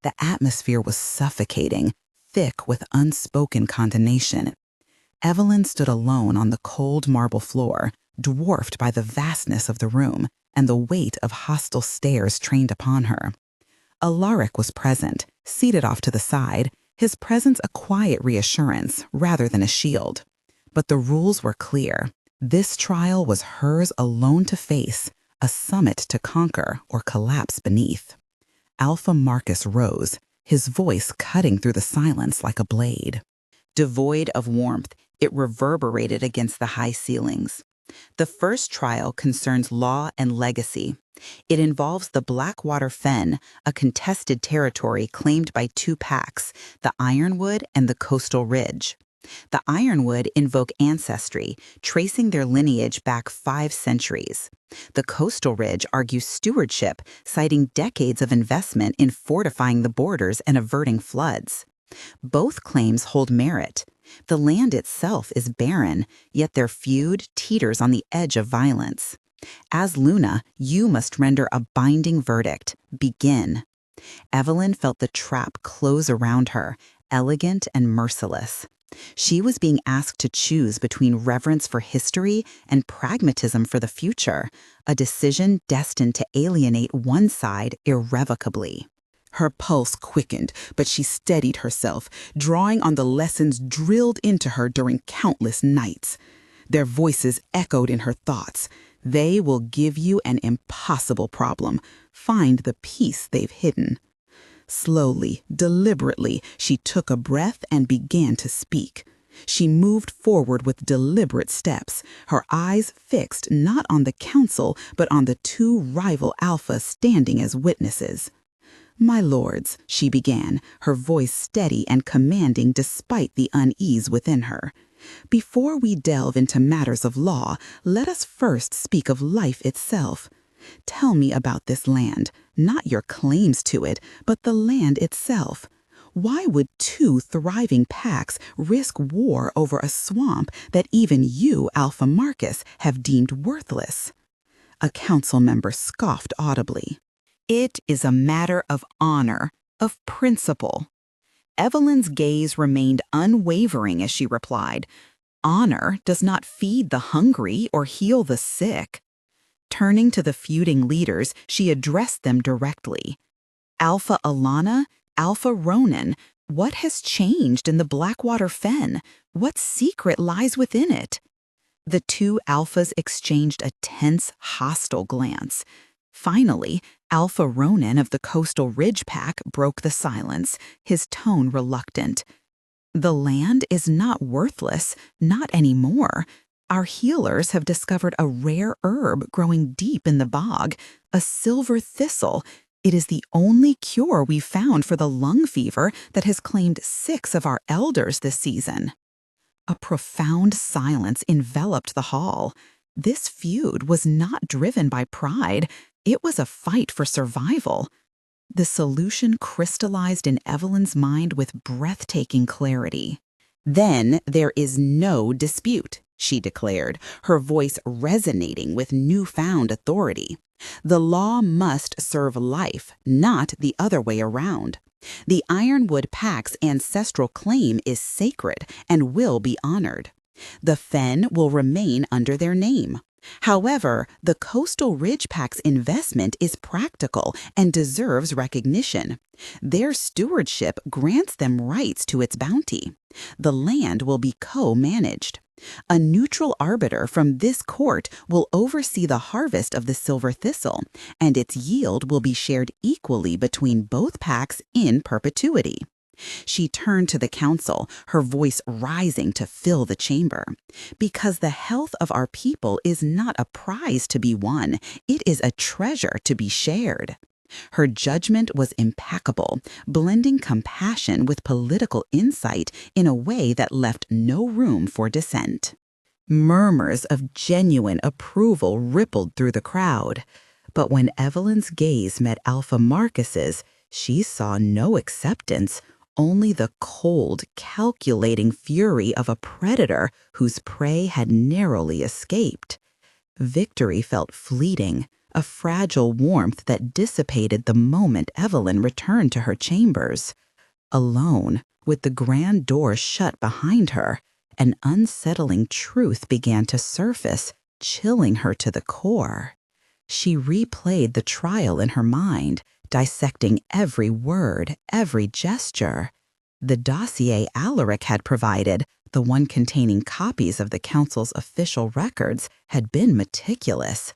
[SPEAKER 1] The atmosphere was suffocating, thick with unspoken condemnation. Evelyn stood alone on the cold marble floor, dwarfed by the vastness of the room and the weight of hostile stares trained upon her. Alaric was present, seated off to the side, his presence a quiet reassurance rather than a shield. But the rules were clear. This trial was hers alone to face, a summit to conquer or collapse beneath. Alpha Marcus rose, his voice cutting through the silence like a blade. Devoid of warmth, it reverberated against the high ceilings. The first trial concerns law and legacy. It involves the Blackwater Fen, a contested territory claimed by two packs, the Ironwood and the Coastal Ridge. The Ironwood invoke ancestry, tracing their lineage back 5 centuries. The Coastal Ridge argues stewardship, citing decades of investment in fortifying the borders and averting floods. Both claims hold merit. The land itself is barren, yet their feud teeters on the edge of violence. As Luna, you must render a binding verdict. Begin. Evelyn felt the trap close around her, elegant and merciless. She was being asked to choose between reverence for history and pragmatism for the future, a decision destined to alienate one side irrevocably. Her pulse quickened, but she steadied herself, drawing on the lessons drilled into her during countless nights. Their voices echoed in her thoughts. They will give you an impossible problem. Find the peace they've hidden. Slowly, deliberately, she took a breath and began to speak. She moved forward with deliberate steps, her eyes fixed not on the council, but on the 2 rival alphas standing as witnesses. "My lords," she began, her voice steady and commanding despite the unease within her. "Before we delve into matters of law, let us first speak of life itself. Tell me about this land, not your claims to it, but the land itself. Why would 2 thriving packs risk war over a swamp that even you, Alpha Marcus, have deemed worthless?" A council member scoffed audibly. "It is a matter of honor, of principle." Evelyn's gaze remained unwavering as she replied, "Honor does not feed the hungry or heal the sick." Turning to the feuding leaders, she addressed them directly. "Alpha Alana, Alpha Ronan, what has changed in the Blackwater Fen? What secret lies within it?" The 2 alphas exchanged a tense, hostile glance. Finally, Alpha Ronan of the Coastal Ridge Pack broke the silence, his tone reluctant. "The land is not worthless, not anymore. Our healers have discovered a rare herb growing deep in the bog, a silver thistle. It is the only cure we've found for the lung fever that has claimed 6 of our elders this season." A profound silence enveloped the hall. This feud was not driven by pride. It was a fight for survival. The solution crystallized in Evelyn's mind with breathtaking clarity. "Then there is no dispute," she declared, her voice resonating with newfound authority. "The law must serve life, not the other way around. The Ironwood Pack's ancestral claim is sacred and will be honored. The Fen will remain under their name. However, the Coastal Ridge Pack's investment is practical and deserves recognition. Their stewardship grants them rights to its bounty. The land will be co-managed. A neutral arbiter from this court will oversee the harvest of the silver thistle, and its yield will be shared equally between both packs in perpetuity." She turned to the council, her voice rising to fill the chamber. "Because the health of our people is not a prize to be won, it is a treasure to be shared." Her judgment was impeccable, blending compassion with political insight in a way that left no room for dissent. Murmurs of genuine approval rippled through the crowd. But when Evelyn's gaze met Alpha Marcus's, she saw no acceptance, only the cold, calculating fury of a predator whose prey had narrowly escaped. Victory felt fleeting, a fragile warmth that dissipated the moment Evelyn returned to her chambers. Alone, with the grand door shut behind her, an unsettling truth began to surface, chilling her to the core. She replayed the trial in her mind, dissecting every word, every gesture. The dossier Alaric had provided, the one containing copies of the council's official records, had been meticulous.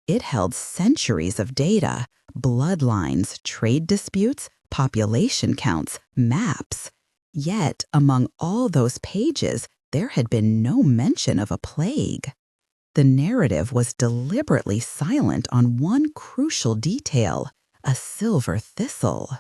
[SPEAKER 1] It held centuries of data, bloodlines, trade disputes, population counts, maps. Yet, among all those pages, there had been no mention of a plague. The narrative was deliberately silent on one crucial detail: a silver thistle.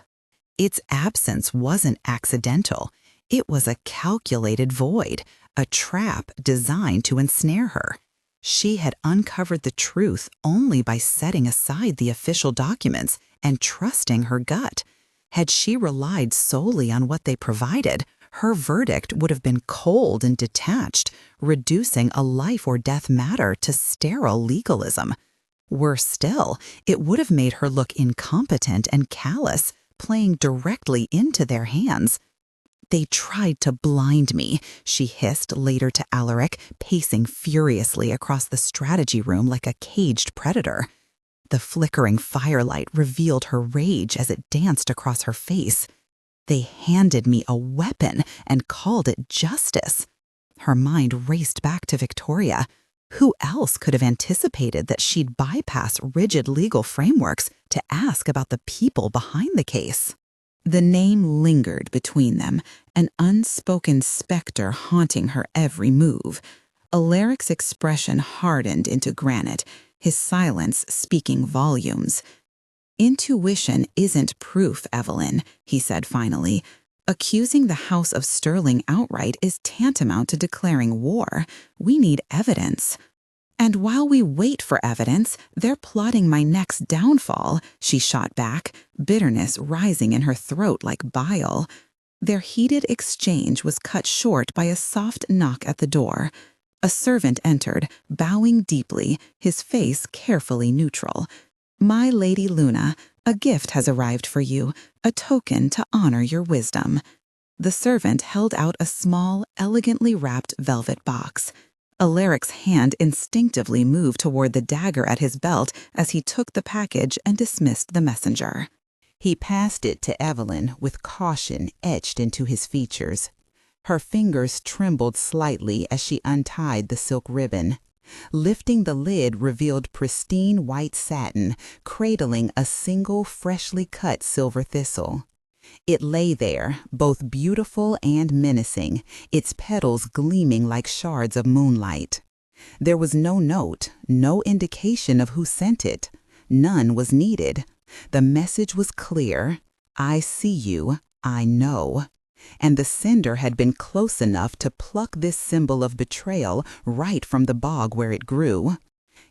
[SPEAKER 1] Its absence wasn't accidental. It was a calculated void, a trap designed to ensnare her. She had uncovered the truth only by setting aside the official documents and trusting her gut. Had she relied solely on what they provided, her verdict would have been cold and detached, reducing a life-or-death matter to sterile legalism. Worse still, it would have made her look incompetent and callous, playing directly into their hands. "They tried to blind me," she hissed later to Alaric, pacing furiously across the strategy room like a caged predator. The flickering firelight revealed her rage as it danced across her face. "They handed me a weapon and called it justice." Her mind raced back to Victoria. Who else could have anticipated that she'd bypass rigid legal frameworks to ask about the people behind the case? The name lingered between them, an unspoken specter haunting her every move. Alaric's expression hardened into granite, his silence speaking volumes. "Intuition isn't proof, Evelyn," he said finally. "Accusing the House of Sterling outright is tantamount to declaring war. We need evidence." "And while we wait for evidence, they're plotting my next downfall," she shot back, bitterness rising in her throat like bile. Their heated exchange was cut short by a soft knock at the door. A servant entered, bowing deeply, his face carefully neutral. "My Lady Luna, a gift has arrived for you, a token to honor your wisdom." The servant held out a small, elegantly wrapped velvet box. Alaric's hand instinctively moved toward the dagger at his belt as he took the package and dismissed the messenger. He passed it to Evelyn with caution etched into his features. Her fingers trembled slightly as she untied the silk ribbon. Lifting the lid revealed pristine white satin, cradling a single freshly cut silver thistle. It lay there, both beautiful and menacing, its petals gleaming like shards of moonlight. There was no note, no indication of who sent it. None was needed. The message was clear: "I see you, I know." And the sender had been close enough to pluck this symbol of betrayal right from the bog where it grew.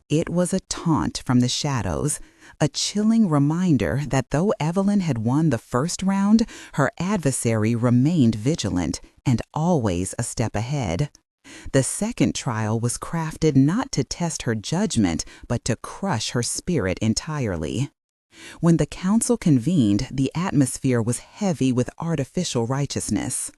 [SPEAKER 1] It was a taunt from the shadows, a chilling reminder that though Evelyn had won the first round, her adversary remained vigilant and always a step ahead. The second trial was crafted not to test her judgment, but to crush her spirit entirely. When the council convened, the atmosphere was heavy with artificial righteousness.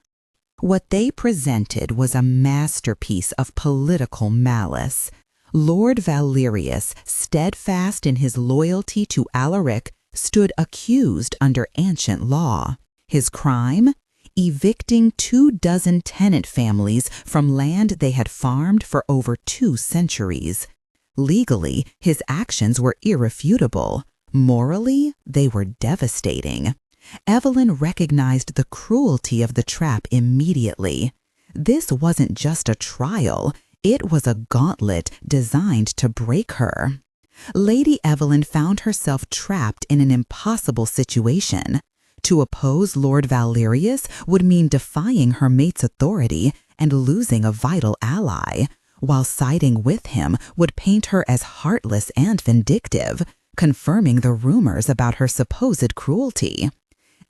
[SPEAKER 1] What they presented was a masterpiece of political malice. Lord Valerius, steadfast in his loyalty to Alaric, stood accused under ancient law. His crime? Evicting 24 tenant families from land they had farmed for over 2 centuries. Legally, his actions were irrefutable. Morally, they were devastating. Evelyn recognized the cruelty of the trap immediately. This wasn't just a trial. It was a gauntlet designed to break her. Lady Evelyn found herself trapped in an impossible situation. To oppose Lord Valerius would mean defying her mate's authority and losing a vital ally, while siding with him would paint her as heartless and vindictive, confirming the rumors about her supposed cruelty.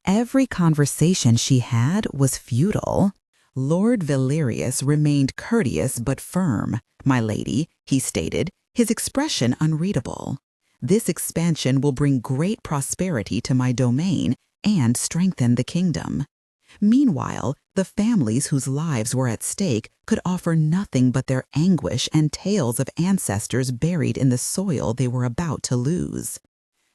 [SPEAKER 1] Every conversation she had was futile. Lord Valerius remained courteous but firm. "My lady," he stated, his expression unreadable. "This expansion will bring great prosperity to my domain and strengthen the kingdom." Meanwhile, the families whose lives were at stake could offer nothing but their anguish and tales of ancestors buried in the soil they were about to lose.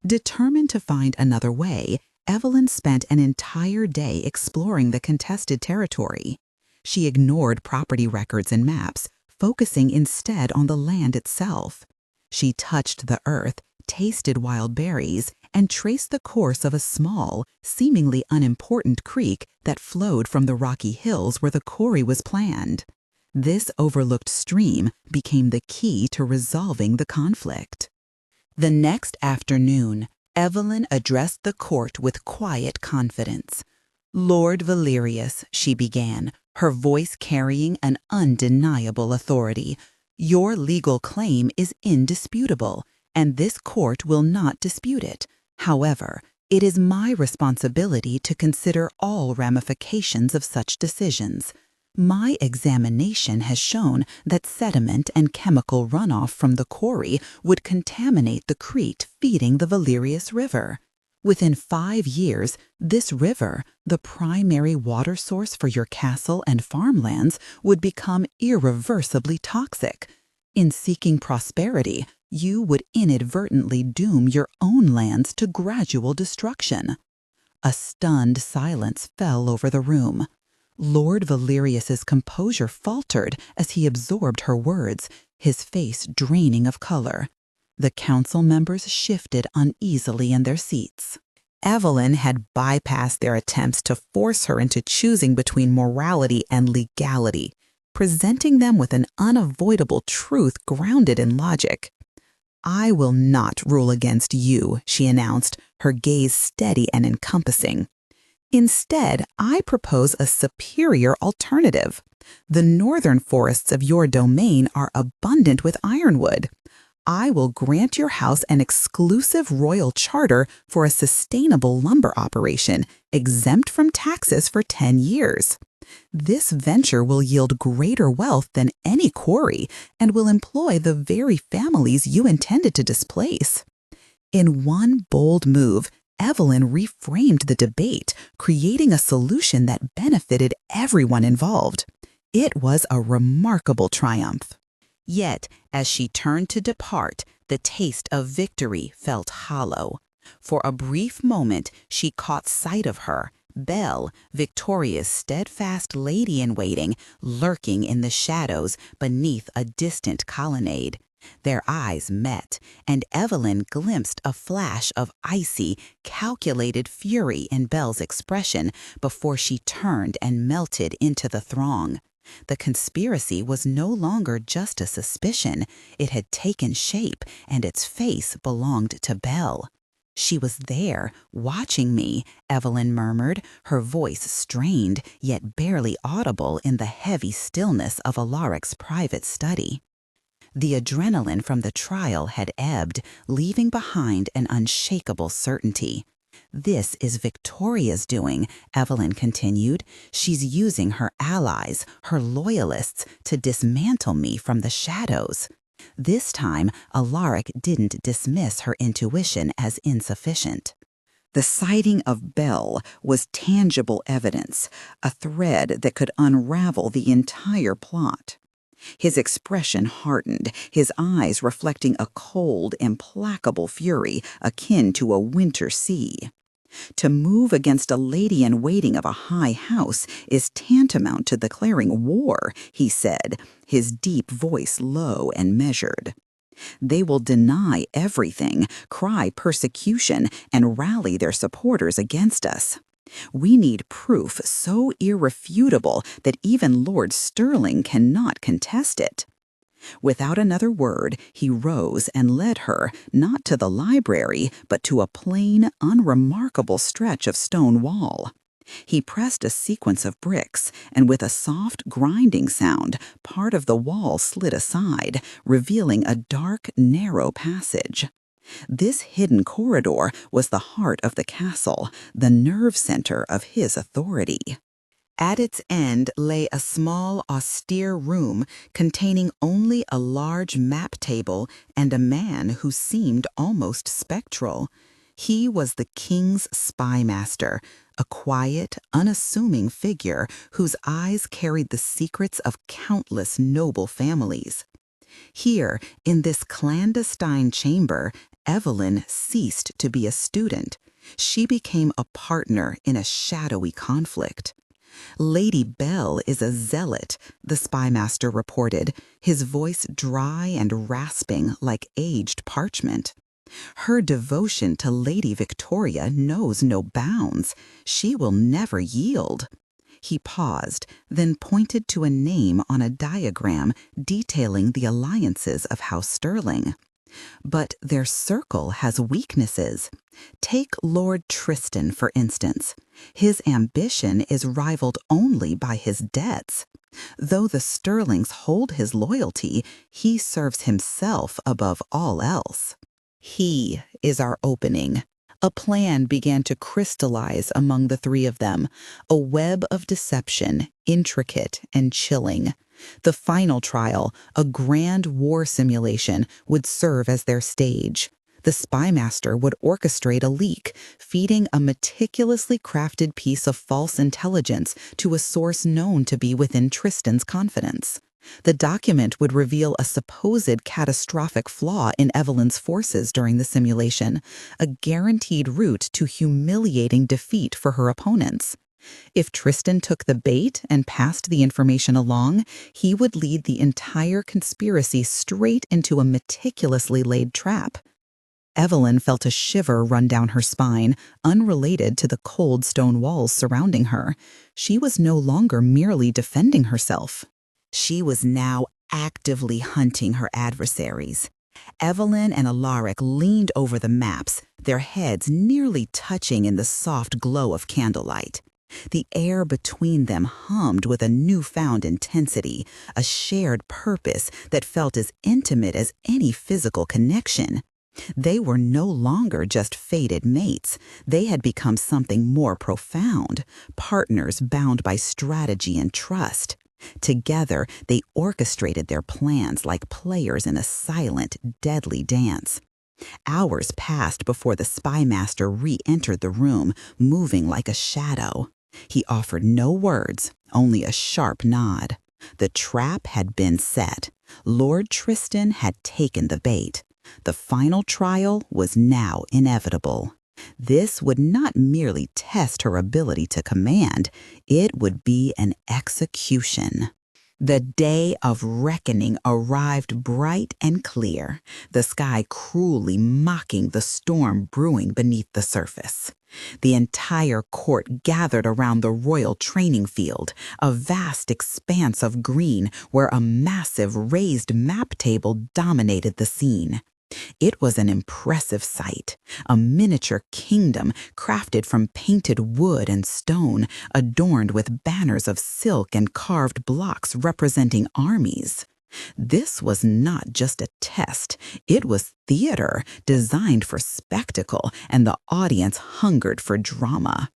[SPEAKER 1] Determined to find another way, Evelyn spent an entire day exploring the contested territory. She ignored property records and maps, focusing instead on the land itself. She touched the earth, tasted wild berries, and traced the course of a small, seemingly unimportant creek that flowed from the rocky hills where the quarry was planned. This overlooked stream became the key to resolving the conflict. The next afternoon, Evelyn addressed the court with quiet confidence. "Lord Valerius," she began, her voice carrying an undeniable authority, "your legal claim is indisputable, and this court will not dispute it. However, it is my responsibility to consider all ramifications of such decisions. My examination has shown that sediment and chemical runoff from the quarry would contaminate the creek feeding the Valerius River. Within 5 years, this river, the primary water source for your castle and farmlands, would become irreversibly toxic. In seeking prosperity, you would inadvertently doom your own lands to gradual destruction." A stunned silence fell over the room. Lord Valerius's composure faltered as he absorbed her words, his face draining of color. The council members shifted uneasily in their seats. Evelyn had bypassed their attempts to force her into choosing between morality and legality, presenting them with an unavoidable truth grounded in logic. "I will not rule against you," she announced, her gaze steady and encompassing. "Instead, I propose a superior alternative. The northern forests of your domain are abundant with ironwood. I will grant your house an exclusive royal charter for a sustainable lumber operation, exempt from taxes for 10 years. This venture will yield greater wealth than any quarry and will employ the very families you intended to displace." In one bold move, Evelyn reframed the debate, creating a solution that benefited everyone involved. It was a remarkable triumph. Yet, as she turned to depart, the taste of victory felt hollow. For a brief moment, she caught sight of her, Belle, Victoria's steadfast lady-in-waiting, lurking in the shadows beneath a distant colonnade. Their eyes met, and Evelyn glimpsed a flash of icy, calculated fury in Belle's expression before she turned and melted into the throng. The conspiracy was no longer just a suspicion. It had taken shape, and its face belonged to Belle. "She was there, watching me," Evelyn murmured, her voice strained yet barely audible in the heavy stillness of Alaric's private study. The adrenaline from the trial had ebbed, leaving behind an unshakable certainty. "This is Victoria's doing," Evelyn continued. "She's using her allies, her loyalists, to dismantle me from the shadows." This time, Alaric didn't dismiss her intuition as insufficient. The sighting of Belle was tangible evidence, a thread that could unravel the entire plot. His expression hardened, his eyes reflecting a cold, implacable fury akin to a winter sea. "To move against a lady-in-waiting of a high house is tantamount to declaring war," he said, his deep voice low and measured. "They will deny everything, cry persecution, and rally their supporters against us. We need proof so irrefutable that even Lord Stirling cannot contest it." Without another word, he rose and led her, not to the library, but to a plain, unremarkable stretch of stone wall. He pressed a sequence of bricks, and with a soft grinding sound, part of the wall slid aside, revealing a dark, narrow passage. This hidden corridor was the heart of the castle, the nerve center of his authority. At its end lay a small, austere room containing only a large map table and a man who seemed almost spectral. He was the king's spymaster, a quiet, unassuming figure whose eyes carried the secrets of countless noble families. Here, in this clandestine chamber, Evelyn ceased to be a student. She became a partner in a shadowy conflict. Lady Bell is a zealot, the spymaster reported, his voice dry and rasping like aged parchment. Her devotion to Lady Victoria knows no bounds. She will never yield. He paused, then pointed to a name on a diagram detailing the alliances of House Sterling. But their circle has weaknesses. Take Lord Tristan, for instance. His ambition is rivaled only by his debts. Though the Sterlings hold his loyalty, he serves himself above all else. He is our opening. A plan began to crystallize among the three of them, a web of deception, intricate and chilling. The final trial, a grand war simulation, would serve as their stage. The spymaster would orchestrate a leak, feeding a meticulously crafted piece of false intelligence to a source known to be within Tristan's confidence. The document would reveal a supposed catastrophic flaw in Evelyn's forces during the simulation, a guaranteed route to humiliating defeat for her opponents. If Tristan took the bait and passed the information along, he would lead the entire conspiracy straight into a meticulously laid trap. Evelyn felt a shiver run down her spine, unrelated to the cold stone walls surrounding her. She was no longer merely defending herself. She was now actively hunting her adversaries. Evelyn and Alaric leaned over the maps, their heads nearly touching in the soft glow of candlelight. The air between them hummed with a newfound intensity, a shared purpose that felt as intimate as any physical connection. They were no longer just fated mates. They had become something more profound, partners bound by strategy and trust. Together, they orchestrated their plans like players in a silent, deadly dance. Hours passed before the spymaster re-entered the room, moving like a shadow. He offered no words, only a sharp nod. The trap had been set. Lord Tristan had taken the bait. The final trial was now inevitable. This would not merely test her ability to command, it would be an execution. The day of reckoning arrived bright and clear, the sky cruelly mocking the storm brewing beneath the surface. The entire court gathered around the royal training field, a vast expanse of green where a massive raised map table dominated the scene. It was an impressive sight, a miniature kingdom crafted from painted wood and stone, adorned with banners of silk and carved blocks representing armies. This was not just a test, it was theater designed for spectacle, and the audience hungered for drama.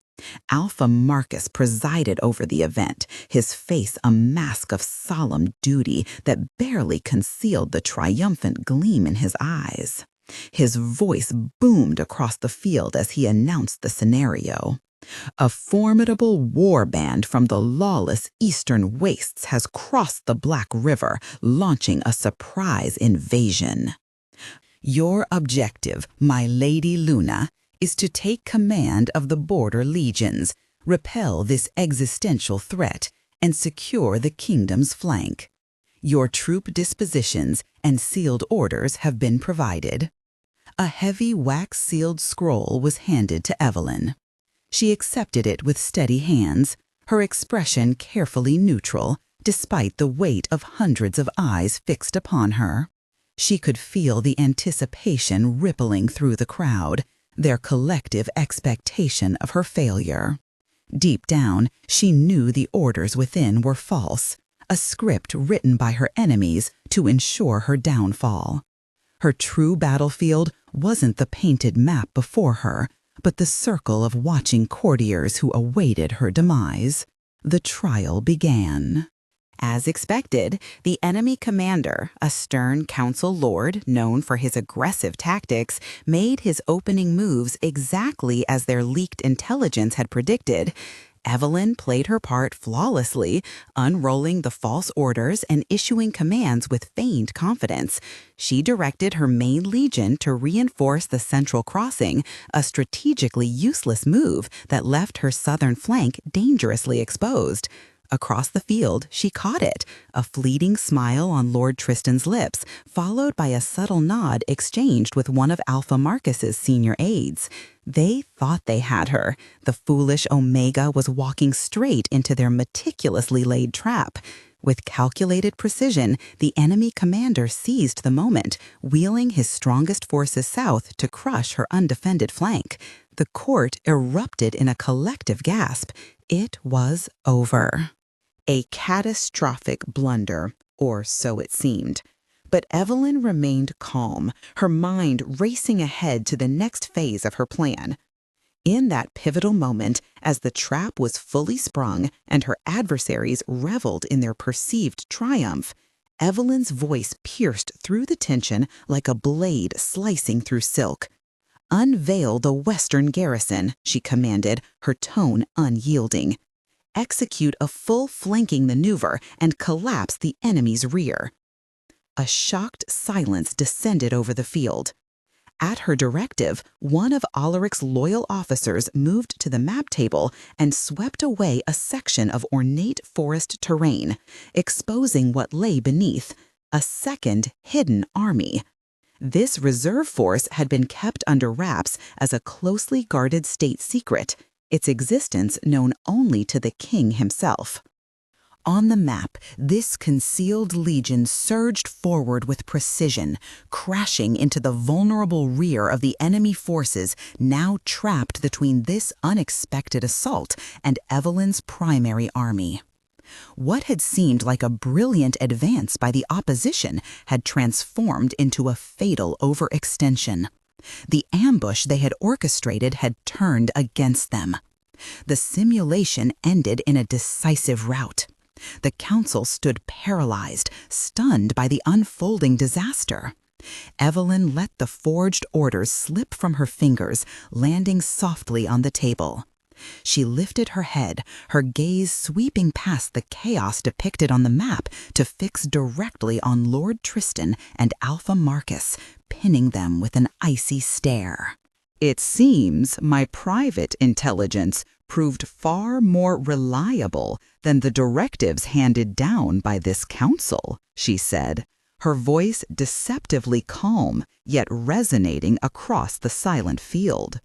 [SPEAKER 1] Alpha Marcus presided over the event, his face a mask of solemn duty that barely concealed the triumphant gleam in his eyes. His voice boomed across the field as he announced the scenario. A formidable war band from the lawless eastern wastes has crossed the Black River, launching a surprise invasion. Your objective, my Lady Luna, is to take command of the border legions, repel this existential threat, and secure the kingdom's flank. Your troop dispositions and sealed orders have been provided. A heavy wax-sealed scroll was handed to Evelyn. She accepted it with steady hands, her expression carefully neutral, despite the weight of hundreds of eyes fixed upon her. She could feel the anticipation rippling through the crowd, their collective expectation of her failure. Deep down, she knew the orders within were false, a script written by her enemies to ensure her downfall. Her true battlefield wasn't the painted map before her, but the circle of watching courtiers who awaited her demise. The trial began. As expected, the enemy commander, a stern council lord known for his aggressive tactics, made his opening moves exactly as their leaked intelligence had predicted. Evelyn played her part flawlessly, unrolling the false orders and issuing commands with feigned confidence. She directed her main legion to reinforce the central crossing, a strategically useless move that left her southern flank dangerously exposed. Across the field, she caught it, a fleeting smile on Lord Tristan's lips, followed by a subtle nod exchanged with one of Alpha Marcus's senior aides. They thought they had her. The foolish Omega was walking straight into their meticulously laid trap. With calculated precision, the enemy commander seized the moment, wheeling his strongest forces south to crush her undefended flank. The court erupted in a collective gasp. It was over. A catastrophic blunder, or so it seemed. But Evelyn remained calm, her mind racing ahead to the next phase of her plan. In that pivotal moment, as the trap was fully sprung and her adversaries reveled in their perceived triumph, Evelyn's voice pierced through the tension like a blade slicing through silk. "Unveil the western garrison," she commanded, her tone unyielding. "Execute a full flanking maneuver and collapse the enemy's rear." A shocked silence descended over the field. At her directive, one of Alaric's loyal officers moved to the map table and swept away a section of ornate forest terrain, exposing what lay beneath, a second hidden army. This reserve force had been kept under wraps as a closely guarded state secret, its existence known only to the king himself. On the map, this concealed legion surged forward with precision, crashing into the vulnerable rear of the enemy forces now trapped between this unexpected assault and Evelyn's primary army. What had seemed like a brilliant advance by the opposition had transformed into a fatal overextension. The ambush they had orchestrated had turned against them. The simulation ended in a decisive rout. The council stood paralyzed, stunned by the unfolding disaster. Evelyn let the forged orders slip from her fingers, landing softly on the table. She lifted her head, her gaze sweeping past the chaos depicted on the map to fix directly on Lord Tristan and Alpha Marcus, pinning them with an icy stare. "It seems my private intelligence proved far more reliable than the directives handed down by this council," she said, her voice deceptively calm yet resonating across the silent field.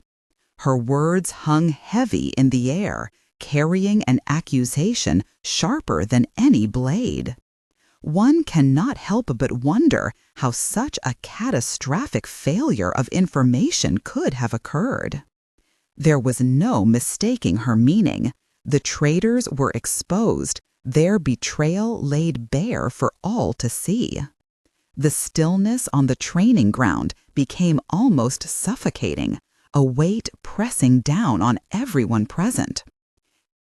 [SPEAKER 1] Her words hung heavy in the air, carrying an accusation sharper than any blade. One cannot help but wonder how such a catastrophic failure of information could have occurred. There was no mistaking her meaning. The traitors were exposed, their betrayal laid bare for all to see. The stillness on the training ground became almost suffocating, a weight pressing down on everyone present.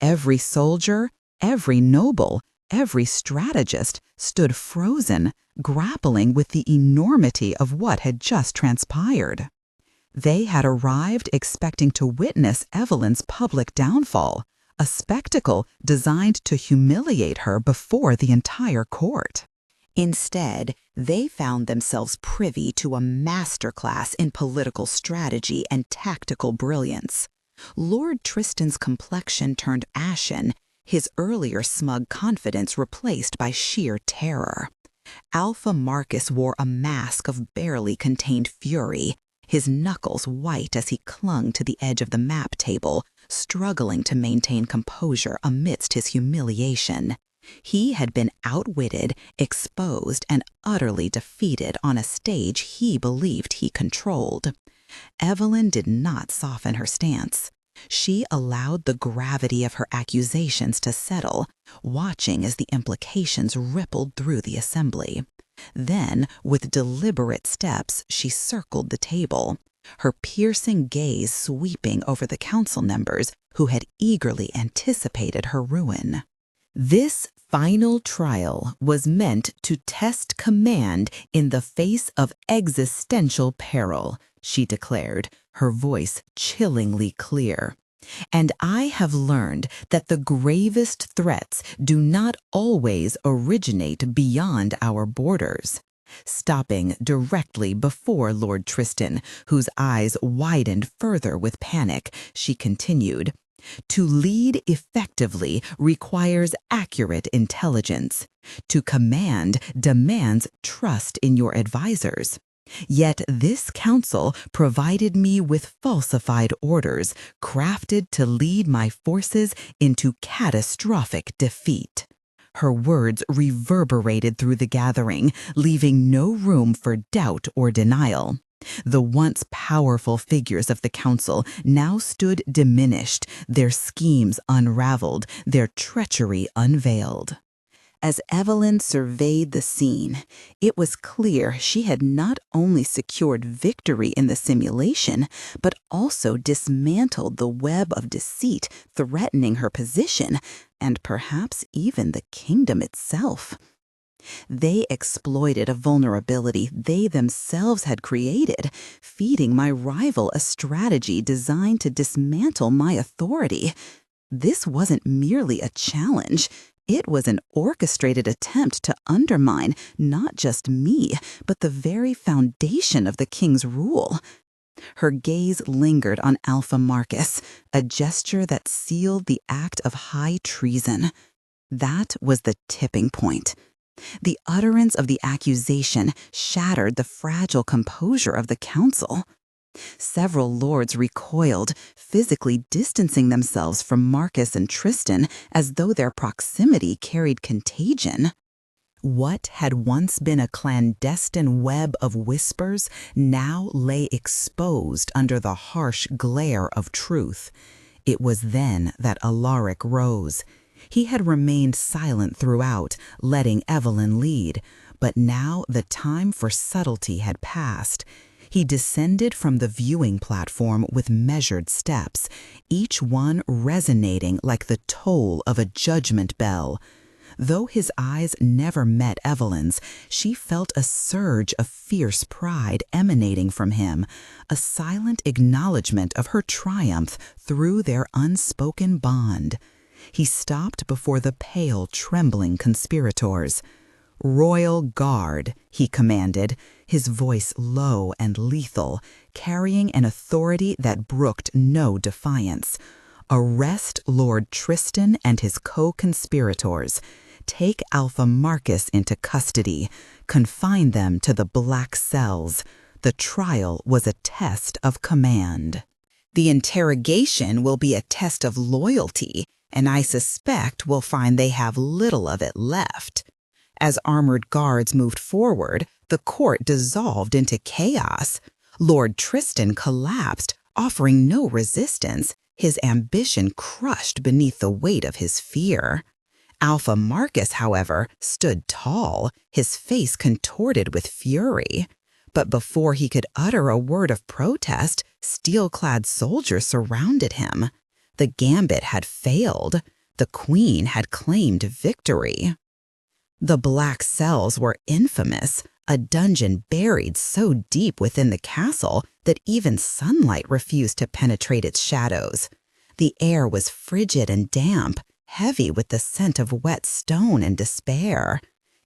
[SPEAKER 1] Every soldier, every noble, every strategist stood frozen, grappling with the enormity of what had just transpired. They had arrived expecting to witness Evelyn's public downfall, a spectacle designed to humiliate her before the entire court. Instead, they found themselves privy to a masterclass in political strategy and tactical brilliance. Lord Tristan's complexion turned ashen, his earlier smug confidence replaced by sheer terror. Alpha Marcus wore a mask of barely contained fury, his knuckles white as he clung to the edge of the map table, struggling to maintain composure amidst his humiliation. He had been outwitted, exposed, and utterly defeated on a stage he believed he controlled. Evelyn did not soften her stance. She allowed the gravity of her accusations to settle, watching as the implications rippled through the assembly. Then, with deliberate steps, she circled the table. her piercing gaze sweeping over the council members who had eagerly anticipated her ruin. This final trial was meant to test command in the face of existential peril, she declared, her voice chillingly clear. And I have learned that the gravest threats do not always originate beyond our borders. Stopping directly before Lord Tristan, whose eyes widened further with panic, she continued, "To lead effectively requires accurate intelligence. To command demands trust in your advisors. Yet this council provided me with falsified orders, crafted to lead my forces into catastrophic defeat." Her words reverberated through the gathering, leaving no room for doubt or denial. The once powerful figures of the council now stood diminished, their schemes unraveled, their treachery unveiled. As Evelyn surveyed the scene, it was clear she had not only secured victory in the simulation, but also dismantled the web of deceit threatening her position, and perhaps even the kingdom itself. They exploited a vulnerability they themselves had created, feeding my rival a strategy designed to dismantle my authority. This wasn't merely a challenge. It was an orchestrated attempt to undermine not just me, but the very foundation of the king's rule. Her gaze lingered on Alpha Marcus, a gesture that sealed the act of high treason. That was the tipping point. The utterance of the accusation shattered the fragile composure of the council. Several lords recoiled, physically distancing themselves from Marcus and Tristan as though their proximity carried contagion. What had once been a clandestine web of whispers now lay exposed under the harsh glare of truth. It was then that Alaric rose. He had remained silent throughout, letting Evelyn lead, but now the time for subtlety had passed. He descended from the viewing platform with measured steps, each one resonating like the toll of a judgment bell. Though his eyes never met Evelyn's, she felt a surge of fierce pride emanating from him, a silent acknowledgement of her triumph through their unspoken bond. He stopped before the pale, trembling conspirators. "Royal Guard," he commanded, his voice low and lethal, carrying an authority that brooked no defiance. "Arrest Lord Tristan and his co-conspirators. Take Alpha Marcus into custody. Confine them to the black cells." The trial was a test of command. "The interrogation will be a test of loyalty, and I suspect we'll find they have little of it left." As armored guards moved forward, the court dissolved into chaos. Lord Tristan collapsed, offering no resistance, his ambition crushed beneath the weight of his fear. Alpha Marcus, however, stood tall, his face contorted with fury. But before he could utter a word of protest, steel-clad soldiers surrounded him. The gambit had failed. The queen had claimed victory. The black cells were infamous, a dungeon buried so deep within the castle that even sunlight refused to penetrate its shadows. The air was frigid and damp, heavy with the scent of wet stone and despair.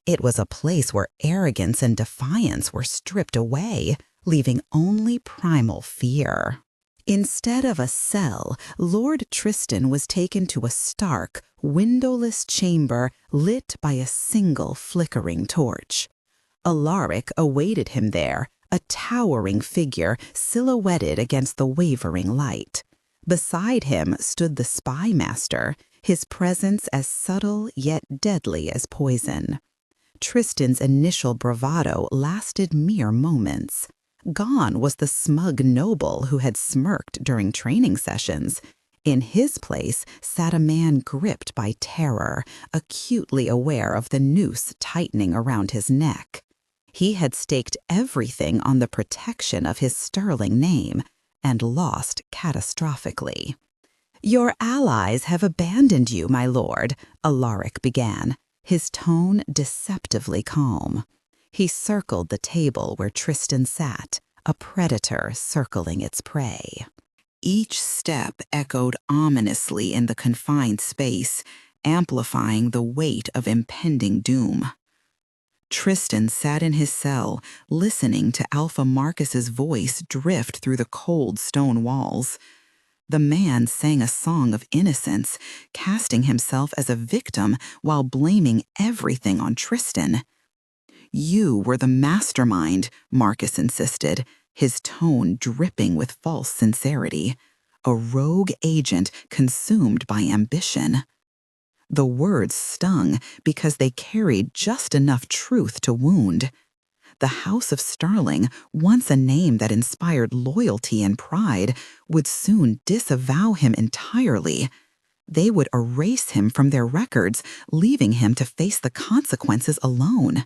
[SPEAKER 1] It was a place where arrogance and defiance were stripped away, leaving only primal fear. Instead of a cell, Lord Tristan was taken to a stark, windowless chamber lit by a single flickering torch. Alaric awaited him there, a towering figure silhouetted against the wavering light. Beside him stood the spy master, his presence as subtle yet deadly as poison. Tristan's initial bravado lasted mere moments. Gone was the smug noble who had smirked during training sessions. In his place sat a man gripped by terror, acutely aware of the noose tightening around his neck. He had staked everything on the protection of his sterling name and lost catastrophically. "Your allies have abandoned you, my lord," Alaric began, his tone deceptively calm. He circled the table where Tristan sat, a predator circling its prey. Each step echoed ominously in the confined space, amplifying the weight of impending doom. Tristan sat in his cell, listening to Alpha Marcus's voice drift through the cold stone walls. The man sang a song of innocence, casting himself as a victim while blaming everything on Tristan. "You were the mastermind," Marcus insisted, his tone dripping with false sincerity. "A rogue agent consumed by ambition." The words stung because they carried just enough truth to wound. The House of Sterling, once a name that inspired loyalty and pride, would soon disavow him entirely. They would erase him from their records, leaving him to face the consequences alone.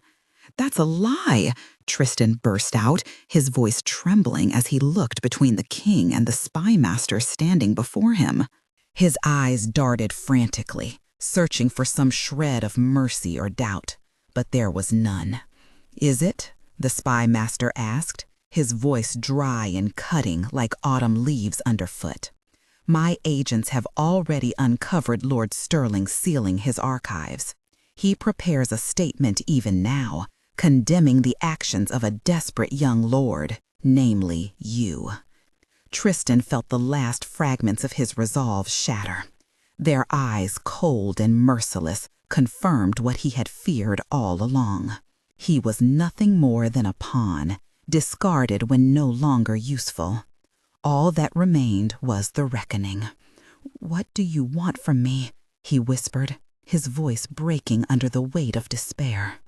[SPEAKER 1] "That's a lie," Tristan burst out, his voice trembling as he looked between the king and the spy master standing before him. His eyes darted frantically, searching for some shred of mercy or doubt, but there was none. "Is it?" the spy master asked, his voice dry and cutting like autumn leaves underfoot. "My agents have already uncovered Lord Sterling sealing his archives. He prepares a statement even now, condemning the actions of a desperate young lord, namely you." Tristan felt the last fragments of his resolve shatter. Their eyes, cold and merciless, confirmed what he had feared all along. He was nothing more than a pawn, discarded when no longer useful. All that remained was the reckoning. "What do you want from me?" he whispered, his voice breaking under the weight of despair.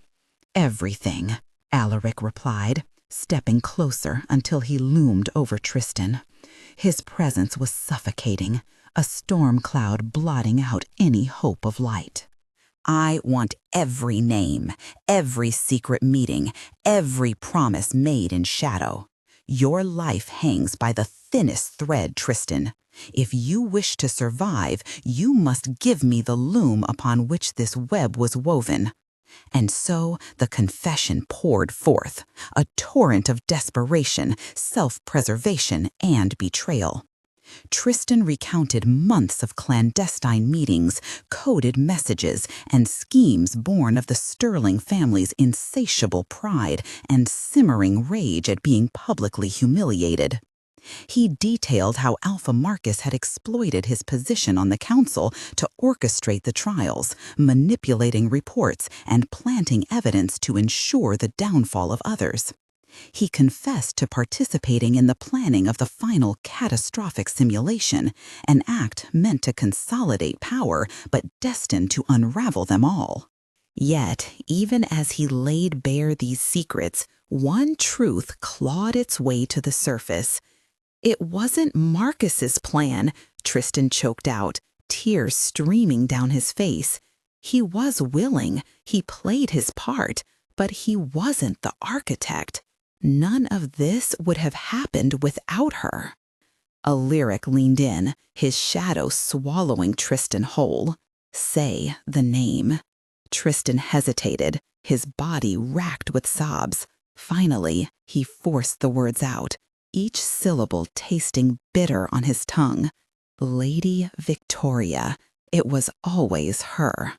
[SPEAKER 1] "Everything," Alaric replied, stepping closer until he loomed over Tristan. His presence was suffocating, a storm cloud blotting out any hope of light. "I want every name, every secret meeting, every promise made in shadow. Your life hangs by the thinnest thread, Tristan. If you wish to survive, you must give me the loom upon which this web was woven." And so the confession poured forth, a torrent of desperation, self-preservation, and betrayal. Tristan recounted months of clandestine meetings, coded messages, and schemes born of the Sterling family's insatiable pride and simmering rage at being publicly humiliated. He detailed how Alpha Marcus had exploited his position on the council to orchestrate the trials, manipulating reports and planting evidence to ensure the downfall of others. He confessed to participating in the planning of the final catastrophic simulation, an act meant to consolidate power but destined to unravel them all. Yet, even as he laid bare these secrets, one truth clawed its way to the surface. "It wasn't Marcus's plan," Tristan choked out, tears streaming down his face. "He was willing, he played his part, but he wasn't the architect. None of this would have happened without her." Alaric leaned in, his shadow swallowing Tristan whole. "Say the name." Tristan hesitated, his body racked with sobs. Finally, he forced the words out, each syllable tasting bitter on his tongue. Lady Victoria. It was always her.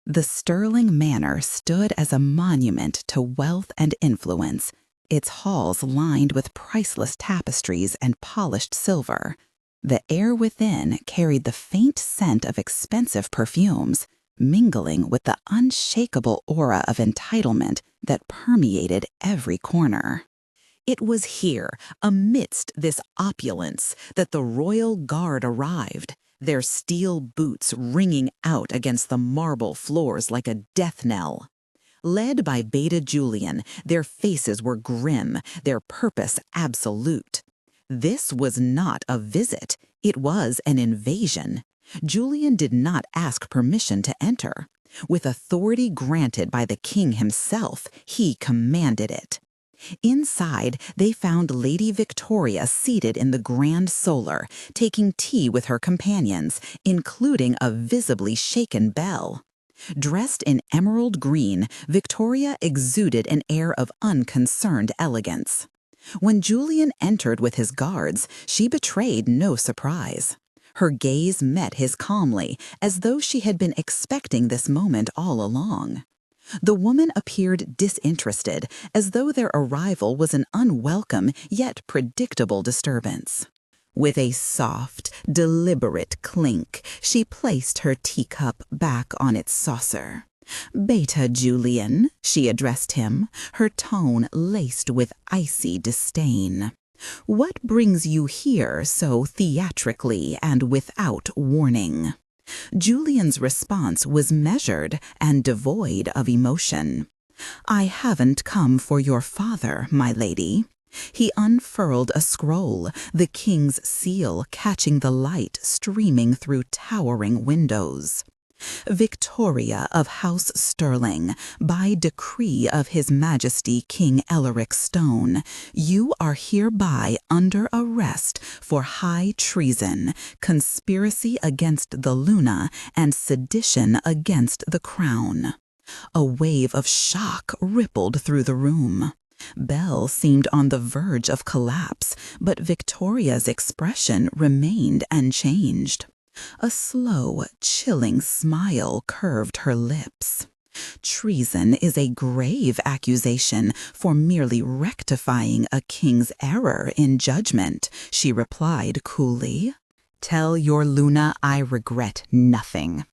[SPEAKER 1] The Sterling Manor stood as a monument to wealth and influence, its halls lined with priceless tapestries and polished silver. The air within carried the faint scent of expensive perfumes, mingling with the unshakable aura of entitlement that permeated every corner. It was here, amidst this opulence, that the royal guard arrived, their steel boots ringing out against the marble floors like a death knell. Led by Beta Julian, their faces were grim, their purpose absolute. This was not a visit, it was an invasion. Julian did not ask permission to enter. With authority granted by the king himself, he commanded it. Inside, they found Lady Victoria seated in the grand solar, taking tea with her companions, including a visibly shaken Belle. Dressed in emerald green, Victoria exuded an air of unconcerned elegance. When Julian entered with his guards, she betrayed no surprise. Her gaze met his calmly, as though she had been expecting this moment all along. The woman appeared disinterested, as though their arrival was an unwelcome yet predictable disturbance. With a soft, deliberate clink, she placed her teacup back on its saucer. "Beta Julian," she addressed him, her tone laced with icy disdain. "What brings you here so theatrically and without warning?" Julian's response was measured and devoid of emotion. "I haven't come for your father, my lady." He unfurled a scroll, the king's seal catching the light streaming through towering windows. "Victoria of House Stirling, by decree of His Majesty King Elric Stone, you are hereby under arrest for high treason, conspiracy against the Luna, and sedition against the crown." A wave of shock rippled through the room. Belle seemed on the verge of collapse, but Victoria's expression remained unchanged. A slow, chilling smile curved her lips. "Treason is a grave accusation for merely rectifying a king's error in judgment," she replied coolly. "Tell your Luna I regret nothing."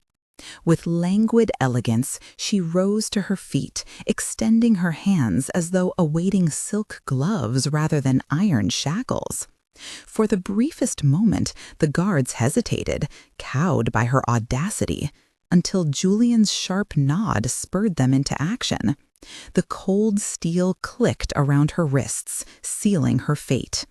[SPEAKER 1] With languid elegance, she rose to her feet, extending her hands as though awaiting silk gloves rather than iron shackles. For the briefest moment, the guards hesitated, cowed by her audacity, until Julian's sharp nod spurred them into action. The cold steel clicked around her wrists, sealing her fate.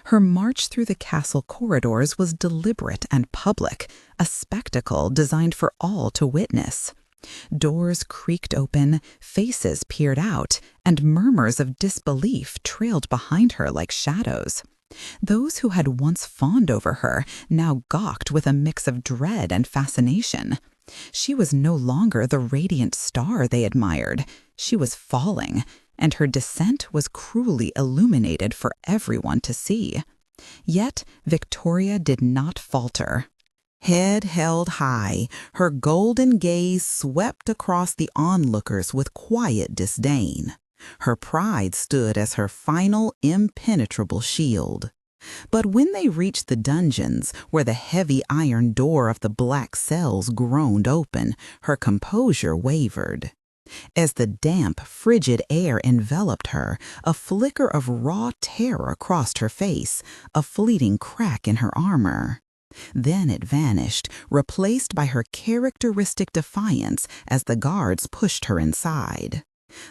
[SPEAKER 1] Her march through the castle corridors was deliberate and public, a spectacle designed for all to witness. Doors creaked open, faces peered out, and murmurs of disbelief trailed behind her like shadows. Those who had once fawned over her now gawked with a mix of dread and fascination. She was no longer the radiant star they admired. She was falling, and her descent was cruelly illuminated for everyone to see. Yet Victoria did not falter. Head held high, her golden gaze swept across the onlookers with quiet disdain. Her pride stood as her final impenetrable shield. But when they reached the dungeons, where the heavy iron door of the black cells groaned open, her composure wavered. As the damp, frigid air enveloped her, a flicker of raw terror crossed her face, a fleeting crack in her armor. Then it vanished, replaced by her characteristic defiance as the guards pushed her inside.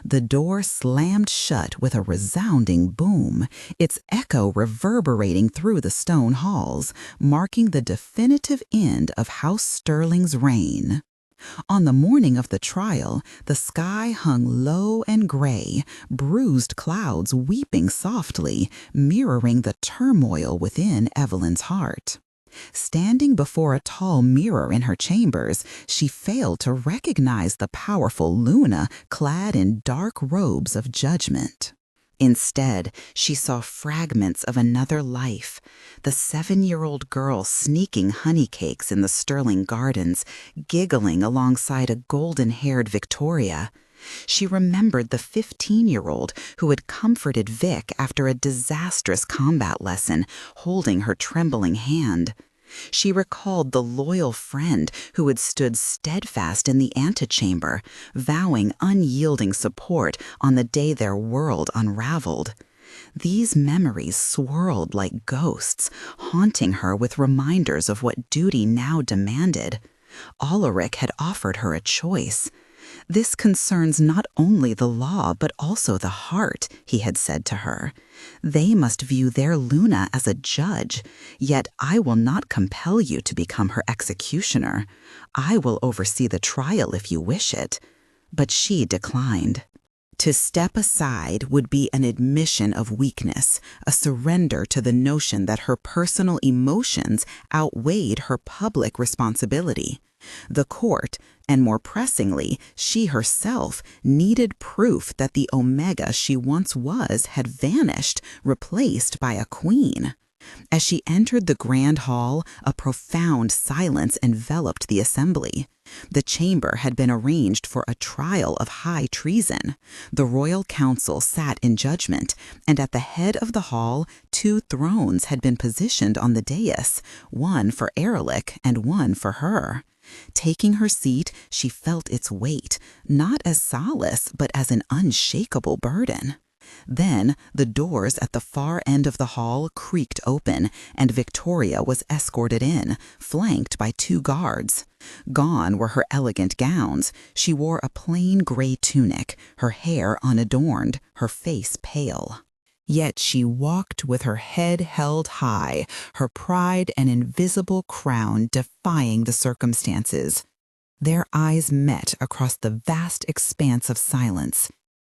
[SPEAKER 1] The door slammed shut with a resounding boom, its echo reverberating through the stone halls, marking the definitive end of House Stirling's reign. On the morning of the trial, the sky hung low and gray, bruised clouds weeping softly, mirroring the turmoil within Evelyn's heart. Standing before a tall mirror in her chambers, she failed to recognize the powerful Luna clad in dark robes of judgment. Instead, she saw fragments of another life, the 7-year-old girl sneaking honey cakes in the Stirling gardens, giggling alongside a golden-haired Victoria. She remembered the 15-year-old who had comforted Vic after a disastrous combat lesson, holding her trembling hand. She recalled the loyal friend who had stood steadfast in the antechamber, vowing unyielding support on the day their world unraveled. These memories swirled like ghosts, haunting her with reminders of what duty now demanded. Alaric had offered her a choice. "This concerns not only the law but also the heart," he had said to her. "They must view their Luna as a judge, yet I will not compel you to become her executioner. I will oversee the trial if you wish it." But she declined. To step aside would be an admission of weakness, a surrender to the notion that her personal emotions outweighed her public responsibility. The court, and more pressingly, she herself, needed proof that the Omega she once was had vanished, replaced by a queen. As she entered the grand hall, a profound silence enveloped the assembly. The chamber had been arranged for a trial of high treason. The royal council sat in judgment, and at the head of the hall, 2 thrones had been positioned on the dais, one for Erlich and one for her. Taking her seat, she felt its weight, not as solace, but as an unshakable burden. Then the doors at the far end of the hall creaked open, and Victoria was escorted in, flanked by 2 guards. Gone were her elegant gowns. She wore a plain gray tunic, her hair unadorned, her face pale. Yet she walked with her head held high, her pride an invisible crown defying the circumstances. Their eyes met across the vast expanse of silence.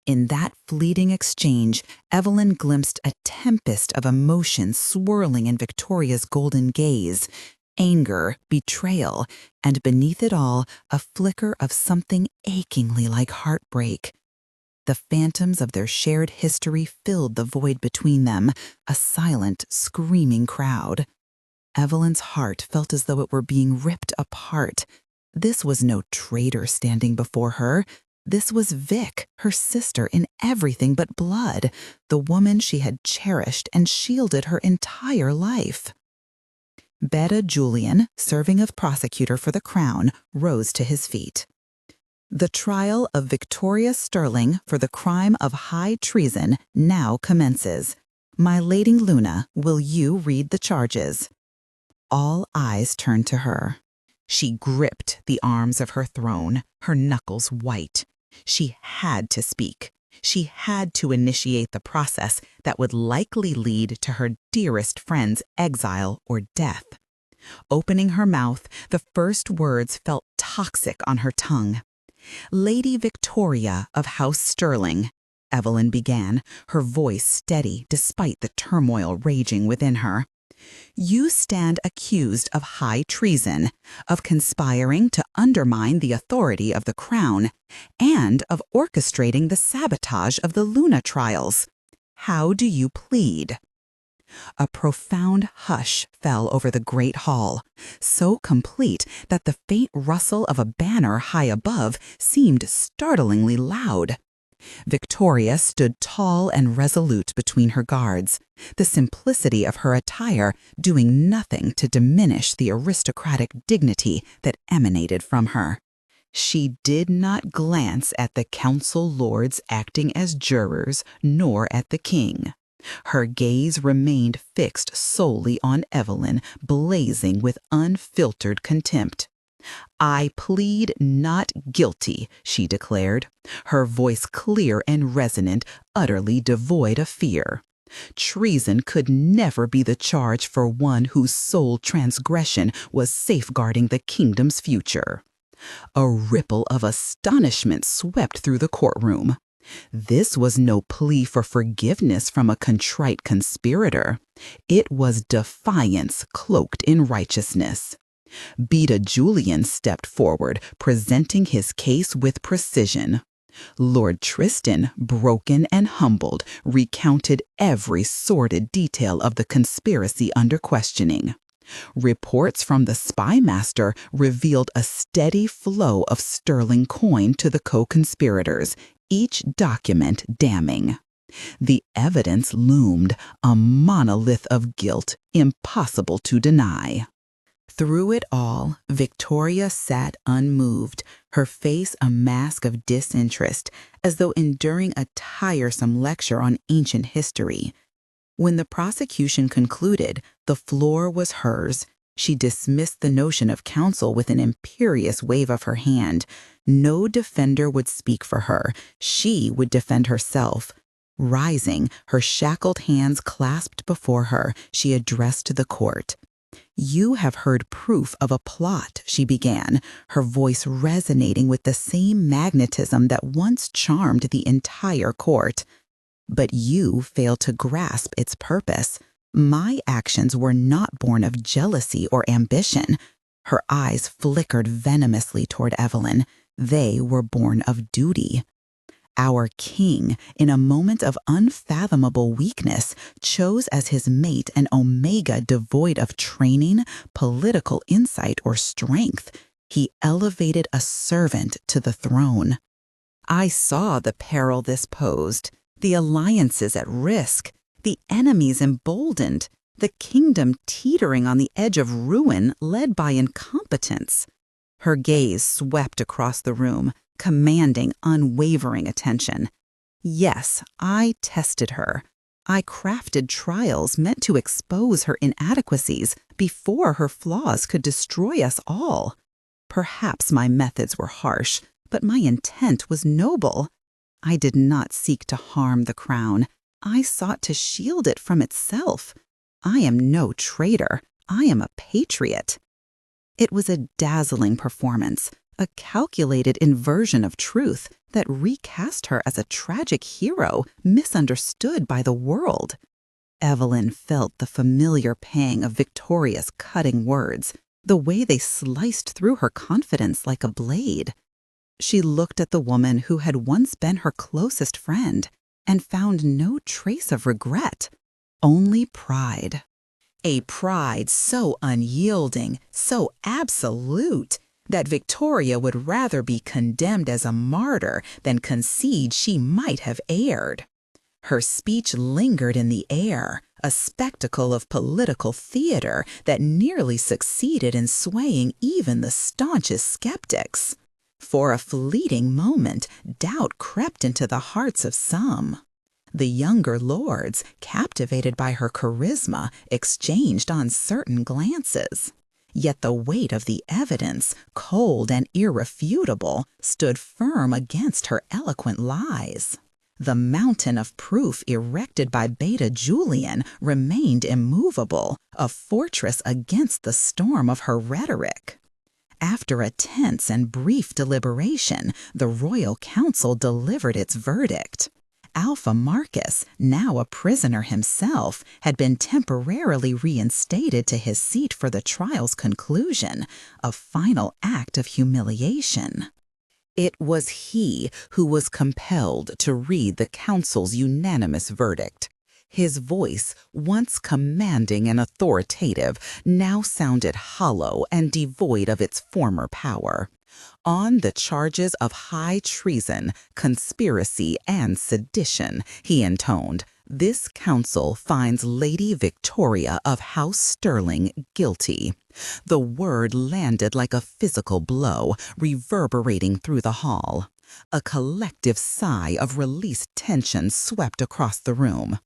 [SPEAKER 1] In that fleeting exchange, Evelyn glimpsed a tempest of emotion swirling in Victoria's golden gaze. Anger, betrayal, and beneath it all, a flicker of something achingly like heartbreak. The phantoms of their shared history filled the void between them, a silent, screaming crowd. Evelyn's heart felt as though it were being ripped apart. This was no traitor standing before her. This was Vic, her sister in everything but blood, the woman she had cherished and shielded her entire life. Beta Julian, serving as prosecutor for the Crown, rose to his feet. "The trial of Victoria Sterling for the crime of high treason now commences. My Lady Luna, will you read the charges?" All eyes turned to her. She gripped the arms of her throne, her knuckles white. She had to speak. She had to initiate the process that would likely lead to her dearest friend's exile or death. Opening her mouth, the first words felt toxic on her tongue. "Lady Victoria of House Sterling," Evelyn began, her voice steady despite the turmoil raging within her. "You stand accused of high treason, of conspiring to undermine the authority of the Crown, and of orchestrating the sabotage of the Luna trials. How do you plead?" A profound hush fell over the great hall, so complete that the faint rustle of a banner high above seemed startlingly loud. Victoria stood tall and resolute between her guards, the simplicity of her attire doing nothing to diminish the aristocratic dignity that emanated from her. She did not glance at the council lords acting as jurors, nor at the king. Her gaze remained fixed solely on Evelyn, blazing with unfiltered contempt. "I plead not guilty," she declared, her voice clear and resonant, utterly devoid of fear. Treason could never be the charge for one whose sole transgression was safeguarding the kingdom's future. A ripple of astonishment swept through the courtroom. This was no plea for forgiveness from a contrite conspirator. It was defiance cloaked in righteousness. Beta Julian stepped forward, presenting his case with precision. Lord Tristan, broken and humbled, recounted every sordid detail of the conspiracy under questioning. Reports from the spy master revealed a steady flow of sterling coin to the co-conspirators, each document damning. The evidence loomed, a monolith of guilt, impossible to deny. Through it all, Victoria sat unmoved, her face a mask of disinterest, as though enduring a tiresome lecture on ancient history. When the prosecution concluded, the floor was hers. She dismissed the notion of counsel with an imperious wave of her hand. No defender would speak for her. She would defend herself. Rising, her shackled hands clasped before her, she addressed the court. "You have heard proof of a plot," she began, her voice resonating with the same magnetism that once charmed the entire court. "But you fail to grasp its purpose. My actions were not born of jealousy or ambition." Her eyes flickered venomously toward Evelyn. They were born of duty. Our king, in a moment of unfathomable weakness, chose as his mate an omega devoid of training, political insight, or strength. He elevated a servant to the throne. I saw the peril this posed, the alliances at risk, the enemies emboldened, the kingdom teetering on the edge of ruin led by incompetence. Her gaze swept across the room, commanding unwavering attention. Yes, I tested her. I crafted trials meant to expose her inadequacies before her flaws could destroy us all. Perhaps my methods were harsh, but my intent was noble. I did not seek to harm the crown. I sought to shield it from itself. I am no traitor. I am a patriot. It was a dazzling performance, a calculated inversion of truth that recast her as a tragic hero misunderstood by the world. Evelyn felt the familiar pang of Victoria's cutting words, the way they sliced through her confidence like a blade. She looked at the woman who had once been her closest friend and found no trace of regret, only pride. A pride so unyielding, so absolute, that Victoria would rather be condemned as a martyr than concede she might have erred. Her speech lingered in the air, a spectacle of political theater that nearly succeeded in swaying even the staunchest skeptics. For a fleeting moment, doubt crept into the hearts of some. The younger lords, captivated by her charisma, exchanged uncertain glances. Yet the weight of the evidence, cold and irrefutable, stood firm against her eloquent lies. The mountain of proof erected by Beta Julian remained immovable, a fortress against the storm of her rhetoric. After a tense and brief deliberation, the royal council delivered its verdict. Alpha Marcus, now a prisoner himself, had been temporarily reinstated to his seat for the trial's conclusion, a final act of humiliation. It was he who was compelled to read the council's unanimous verdict. His voice, once commanding and authoritative, now sounded hollow and devoid of its former power. On the charges of high treason, conspiracy, and sedition, he intoned, "This council finds Lady Victoria of House Sterling guilty." The word landed like a physical blow, reverberating through the hall. A collective sigh of released tension swept across the room.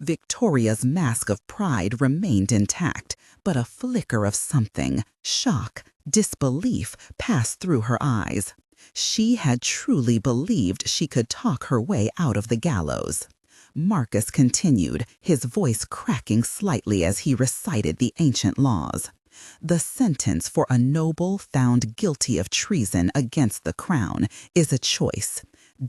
[SPEAKER 1] Victoria's mask of pride remained intact, but a flicker of something, shock, disbelief, passed through her eyes. She had truly believed she could talk her way out of the gallows. Marcus continued, his voice cracking slightly as he recited the ancient laws. The sentence for a noble found guilty of treason against the crown is a choice: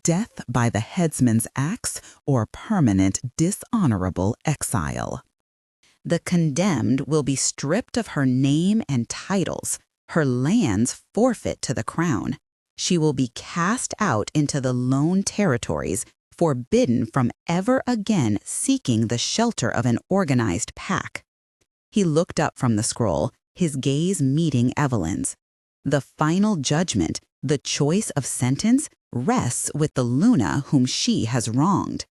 [SPEAKER 1] death by the headsman's axe or permanent dishonorable exile. The condemned will be stripped of her name and titles, her lands forfeit to the crown. She will be cast out into the lone territories, forbidden from ever again seeking the shelter of an organized pack. He looked up from the scroll, his gaze meeting Evelyn's. The final judgment, the choice of sentence, rests with the Luna whom she has wronged.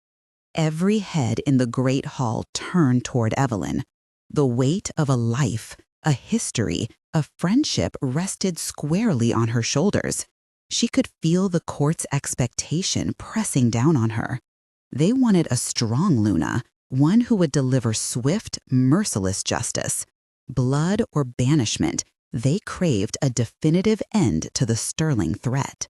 [SPEAKER 1] Every head in the great hall turned toward Evelyn. The weight of a life, a history, a friendship rested squarely on her shoulders. She could feel the court's expectation pressing down on her. They wanted a strong Luna, one who would deliver swift, merciless justice. blood or banishment, they craved a definitive end to the sterling threat.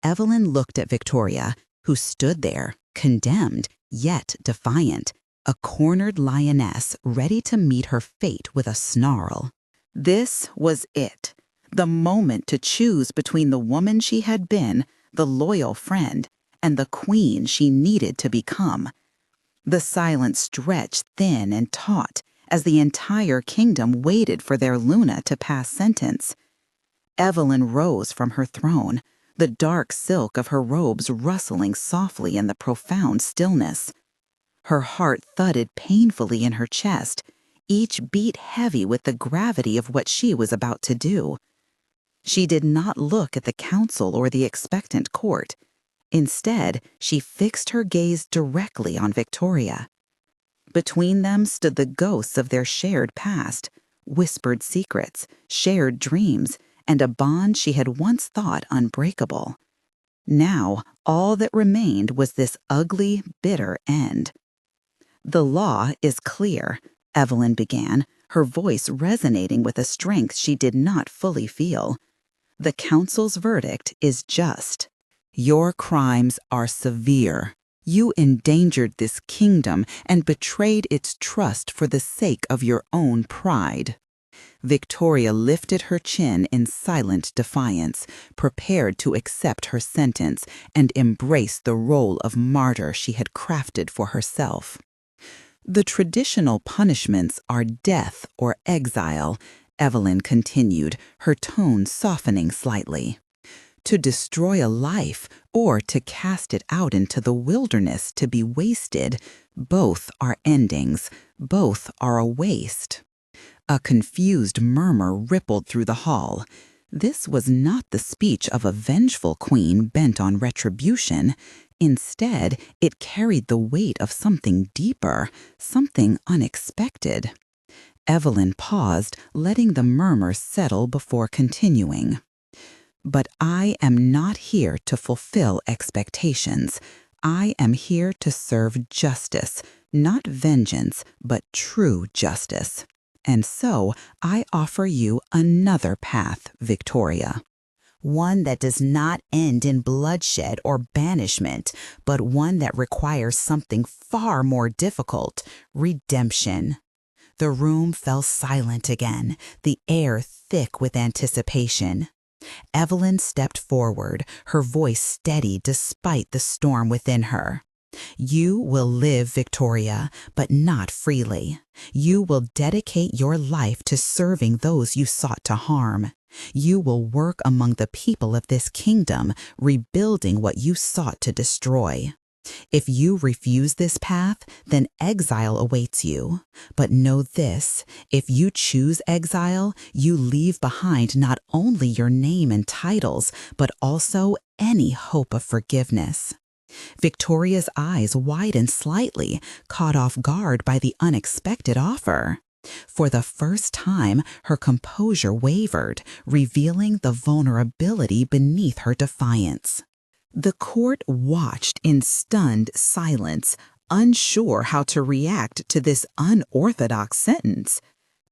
[SPEAKER 1] Evelyn looked at Victoria, who stood there, condemned yet defiant, a cornered lioness ready to meet her fate with a snarl. This was it, the moment to choose between the woman she had been, the loyal friend, and the queen she needed to become. The silence stretched thin and taut as the entire kingdom waited for their Luna to pass sentence. Evelyn rose from her throne, the dark silk of her robes rustling softly in the profound stillness. Her heart thudded painfully in her chest, each beat heavy with the gravity of what she was about to do. She did not look at the council or the expectant court. Instead, she fixed her gaze directly on Victoria. Between them stood the ghosts of their shared past, whispered secrets, shared dreams, and a bond she had once thought unbreakable. Now, all that remained was this ugly, bitter end. "The law is clear," Evelyn began, her voice resonating with a strength she did not fully feel. "The council's verdict is just. Your crimes are severe. You endangered this kingdom and betrayed its trust for the sake of your own pride." Victoria lifted her chin in silent defiance, prepared to accept her sentence and embrace the role of martyr she had crafted for herself. "The traditional punishments are death or exile," Evelyn continued, her tone softening slightly. "To destroy a life or to cast it out into the wilderness to be wasted, both are endings, both are a waste." A confused murmur rippled through the hall. This was not the speech of a vengeful queen bent on retribution. Instead, it carried the weight of something deeper, something unexpected. Evelyn paused, letting the murmur settle before continuing. "But I am not here to fulfill expectations. I am here to serve justice, not vengeance, but true justice. And so I offer you another path, Victoria. One that does not end in bloodshed or banishment, but one that requires something far more difficult: redemption." The room fell silent again, the air thick with anticipation. Evelyn stepped forward, her voice steady despite the storm within her. "You will live, Victoria, but not freely. You will dedicate your life to serving those you sought to harm. You will work among the people of this kingdom, rebuilding what you sought to destroy. If you refuse this path, then exile awaits you. But know this: if you choose exile, you leave behind not only your name and titles, but also any hope of forgiveness." Victoria's eyes widened slightly, caught off guard by the unexpected offer. For the first time, her composure wavered, revealing the vulnerability beneath her defiance. The court watched in stunned silence, unsure how to react to this unorthodox sentence.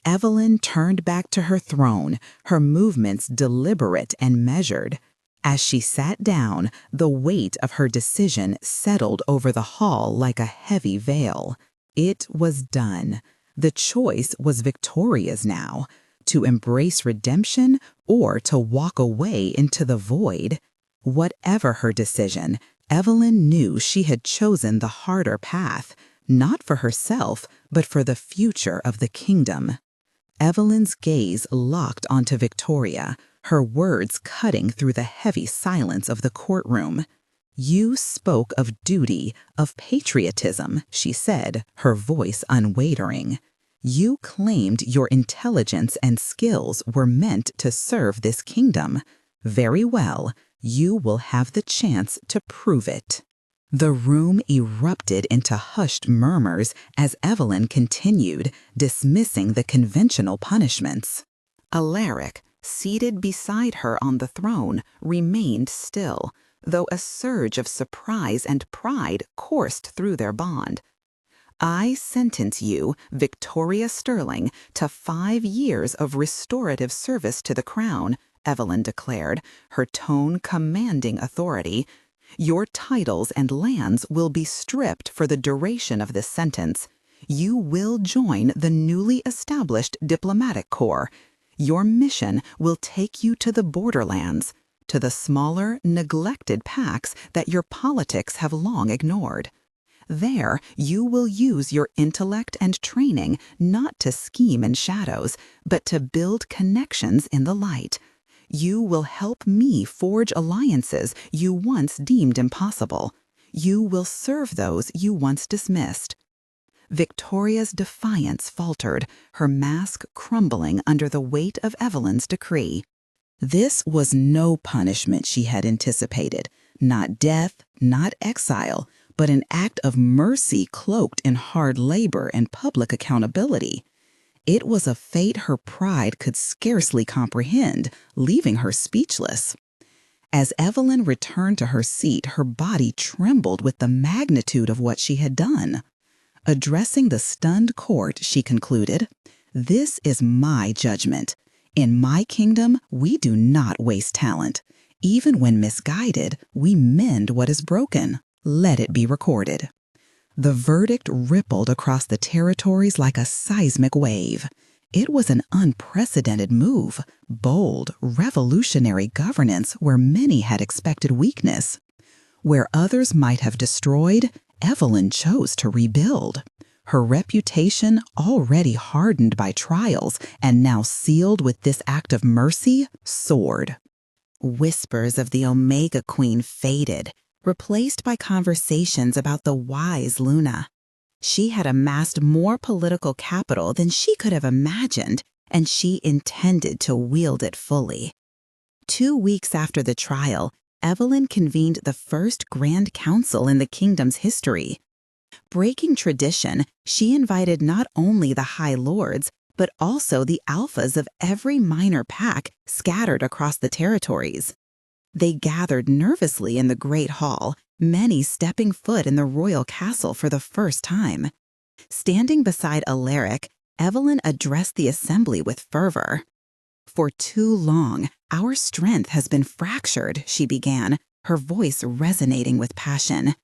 [SPEAKER 1] Evelyn turned back to her throne, her movements deliberate and measured. As she sat down, the weight of her decision settled over the hall like a heavy veil. It was done. The choice was Victoria's now: to embrace redemption or to walk away into the void. Whatever her decision, Evelyn knew she had chosen the harder path, not for herself, but for the future of the kingdom. Evelyn's gaze locked onto Victoria, her words cutting through the heavy silence of the courtroom. "You spoke of duty, of patriotism," she said, her voice unwavering. "You claimed your intelligence and skills were meant to serve this kingdom. Very well, you will have the chance to prove it." The room erupted into hushed murmurs as Evelyn continued, dismissing the conventional punishments. Alaric, seated beside her on the throne, remained still, though a surge of surprise and pride coursed through their bond. I sentence you, Victoria Sterling, to 5 years of restorative service to the Crown, Evelyn declared, her tone commanding authority. Your titles and lands will be stripped for the duration of this sentence. You will join the newly established diplomatic corps. Your mission will take you to the borderlands, to the smaller, neglected pacts that your politics have long ignored. There, you will use your intellect and training not to scheme in shadows, but to build connections in the light. You will help me forge alliances you once deemed impossible. You will serve those you once dismissed. Victoria's defiance faltered, her mask crumbling under the weight of Evelyn's decree. This was no punishment she had anticipated, not death, not exile, but an act of mercy cloaked in hard labor and public accountability. It was a fate her pride could scarcely comprehend, leaving her speechless. As Evelyn returned to her seat, her body trembled with the magnitude of what she had done. Addressing the stunned court, she concluded, "This is my judgment. In my kingdom, we do not waste talent. Even when misguided, we mend what is broken. Let it be recorded." The verdict rippled across the territories like a seismic wave. It was an unprecedented move, bold, revolutionary governance where many had expected weakness. Where others might have destroyed, Evelyn chose to rebuild. Her reputation, already hardened by trials and now sealed with this act of mercy, soared. Whispers of the Omega Queen faded, replaced by conversations about the wise Luna. She had amassed more political capital than she could have imagined, and she intended to wield it fully. 2 weeks after the trial, Evelyn convened the first Grand Council in the kingdom's history. Breaking tradition, she invited not only the High Lords, but also the alphas of every minor pack scattered across the territories. They gathered nervously in the Great Hall, many stepping foot in the royal castle for the first time. Standing beside Alaric, Evelyn addressed the assembly with fervor. "For too long, our strength has been fractured," she began, her voice resonating with passion.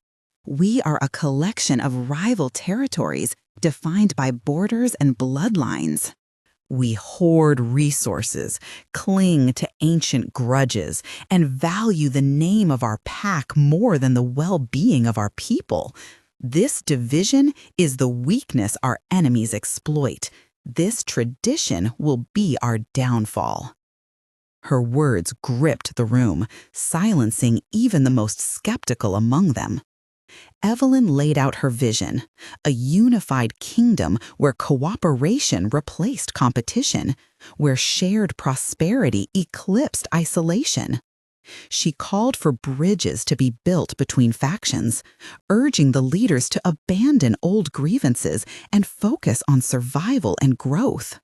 [SPEAKER 1] "We are a collection of rival territories defined by borders and bloodlines. We hoard resources, cling to ancient grudges, and value the name of our pack more than the well-being of our people. This division is the weakness our enemies exploit. This tradition will be our downfall." Her words gripped the room, silencing even the most skeptical among them. Evelyn laid out her vision, a unified kingdom where cooperation replaced competition, where shared prosperity eclipsed isolation. She called for bridges to be built between factions, urging the leaders to abandon old grievances and focus on survival and growth.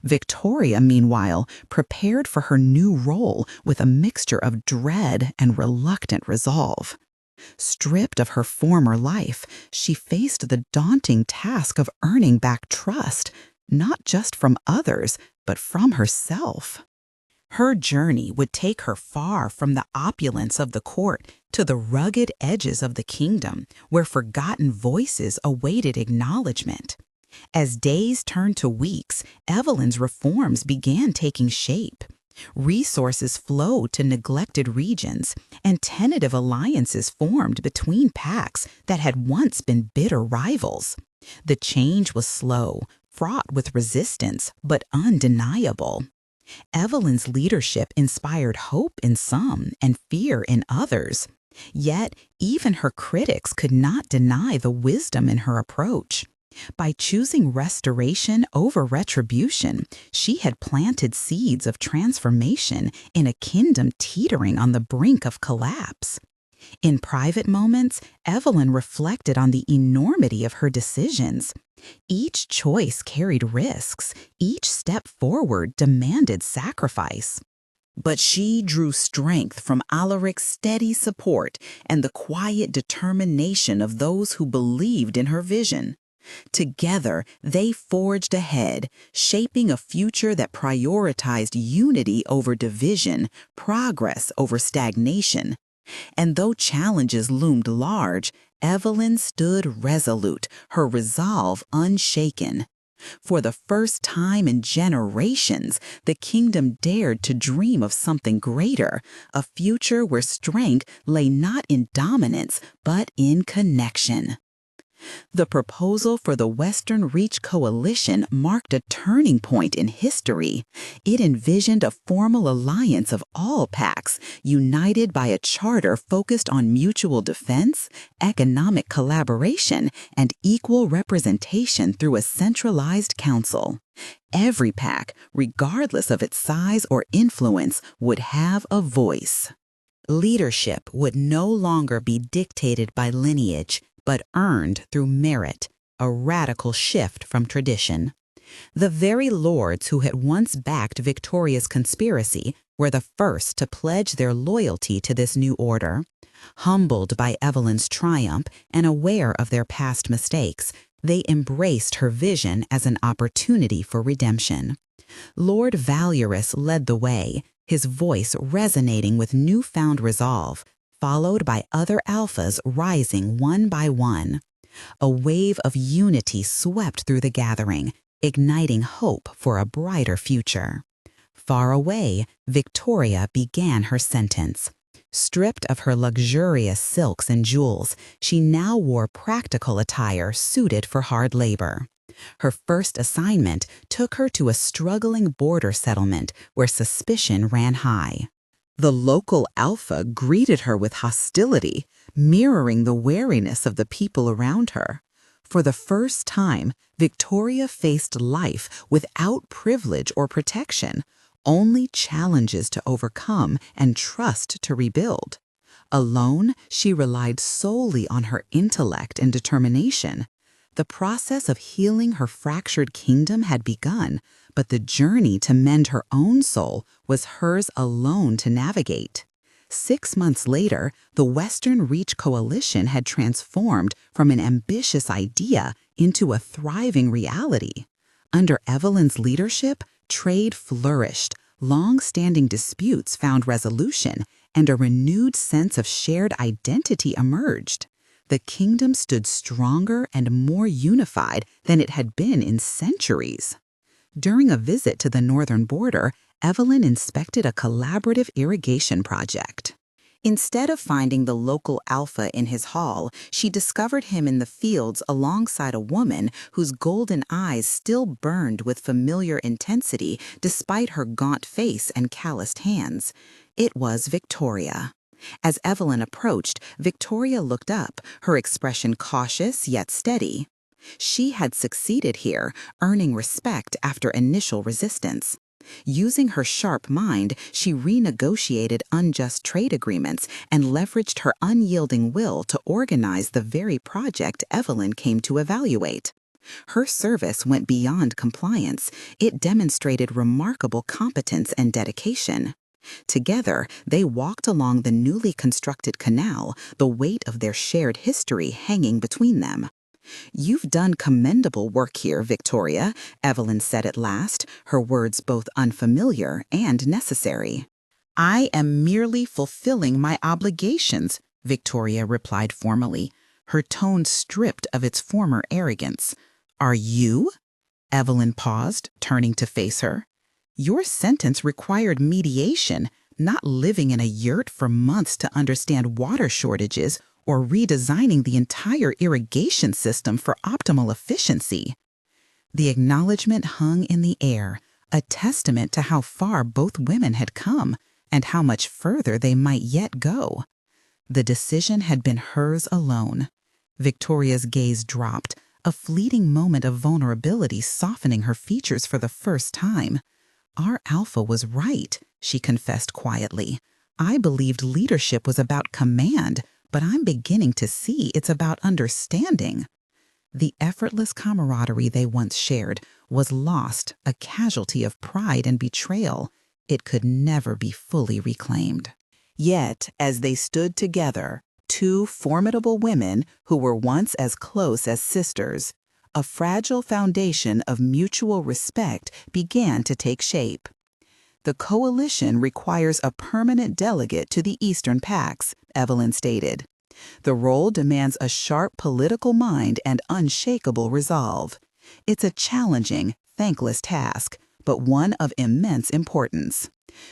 [SPEAKER 1] Victoria, meanwhile, prepared for her new role with a mixture of dread and reluctant resolve. Stripped of her former life, she faced the daunting task of earning back trust, not just from others, but from herself. Her journey would take her far from the opulence of the court to the rugged edges of the kingdom, where forgotten voices awaited acknowledgement. As days turned to weeks, Evelyn's reforms began taking shape. Resources flowed to neglected regions, and tentative alliances formed between packs that had once been bitter rivals. The change was slow, fraught with resistance, but undeniable. Evelyn's leadership inspired hope in some and fear in others. Yet, even her critics could not deny the wisdom in her approach. By choosing restoration over retribution, she had planted seeds of transformation in a kingdom teetering on the brink of collapse. In private moments, Evelyn reflected on the enormity of her decisions. Each choice carried risks. Each step forward demanded sacrifice. But she drew strength from Alaric's steady support and the quiet determination of those who believed in her vision. Together, they forged ahead, shaping a future that prioritized unity over division, progress over stagnation. And though challenges loomed large, Evelyn stood resolute, her resolve unshaken. For the first time in generations, the kingdom dared to dream of something greater, a future where strength lay not in dominance, but in connection. The proposal for the Western Reach Coalition marked a turning point in history. It envisioned a formal alliance of all pacts, united by a charter focused on mutual defense, economic collaboration, and equal representation through a centralized council. Every pact, regardless of its size or influence, would have a voice. Leadership would no longer be dictated by lineage, but earned through merit, a radical shift from tradition. The very lords who had once backed Victoria's conspiracy were the first to pledge their loyalty to this new order. Humbled by Evelyn's triumph and aware of their past mistakes, they embraced her vision as an opportunity for redemption. Lord Valorous led the way, his voice resonating with newfound resolve, followed by other alphas rising one by one. A wave of unity swept through the gathering, igniting hope for a brighter future. Far away, Victoria began her sentence. Stripped of her luxurious silks and jewels, she now wore practical attire suited for hard labor. Her first assignment took her to a struggling border settlement where suspicion ran high. The local alpha greeted her with hostility, mirroring the wariness of the people around her. For the first time, Victoria faced life without privilege or protection, only challenges to overcome and trust to rebuild. Alone, she relied solely on her intellect and determination. The process of healing her fractured kingdom had begun, but the journey to mend her own soul was hers alone to navigate. 6 months later, the Western Reach Coalition had transformed from an ambitious idea into a thriving reality. Under Evelyn's leadership, trade flourished, long-standing disputes found resolution, and a renewed sense of shared identity emerged. The kingdom stood stronger and more unified than it had been in centuries. During a visit to the northern border, Evelyn inspected a collaborative irrigation project. Instead of finding the local alpha in his hall, she discovered him in the fields alongside a woman whose golden eyes still burned with familiar intensity despite her gaunt face and calloused hands. It was Victoria. As Evelyn approached, Victoria looked up, her expression cautious yet steady. She had succeeded here, earning respect after initial resistance. Using her sharp mind, she renegotiated unjust trade agreements and leveraged her unyielding will to organize the very project Evelyn came to evaluate. Her service went beyond compliance. It demonstrated remarkable competence and dedication. Together, they walked along the newly constructed canal, the weight of their shared history hanging between them. "You've done commendable work here, Victoria," Evelyn said at last, her words both unfamiliar and necessary. "I am merely fulfilling my obligations," Victoria replied formally, her tone stripped of its former arrogance. "Are you?" Evelyn paused, turning to face her. "Your sentence required mediation, not living in a yurt for months to understand water shortages or redesigning the entire irrigation system for optimal efficiency." The acknowledgement hung in the air, a testament to how far both women had come and how much further they might yet go. The decision had been hers alone. Victoria's gaze dropped, a fleeting moment of vulnerability softening her features for the first time. "Our alpha was right," she confessed quietly. "I believed leadership was about command, but I'm beginning to see it's about understanding." The effortless camaraderie they once shared was lost, a casualty of pride and betrayal. it could never be fully reclaimed. Yet, as they stood together, two formidable women who were once as close as sisters, a fragile foundation of mutual respect began to take shape. The coalition requires a permanent delegate to the Eastern Pax, Evelyn stated. The role demands a sharp political mind and unshakable resolve. It's a challenging, thankless task, but one of immense importance.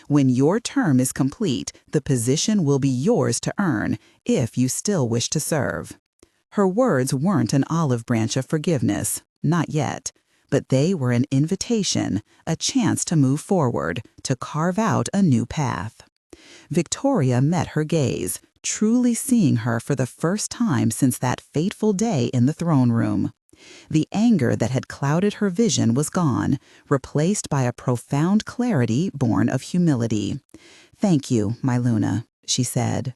[SPEAKER 1] When your term is complete, the position will be yours to earn, if you still wish to serve. Her words weren't an olive branch of forgiveness, not yet, but they were an invitation, a chance to move forward, to carve out a new path. Victoria met her gaze, truly seeing her for the first time since that fateful day in the throne room. The anger that had clouded her vision was gone, replaced by a profound clarity born of humility. "Thank you, my Luna," she said.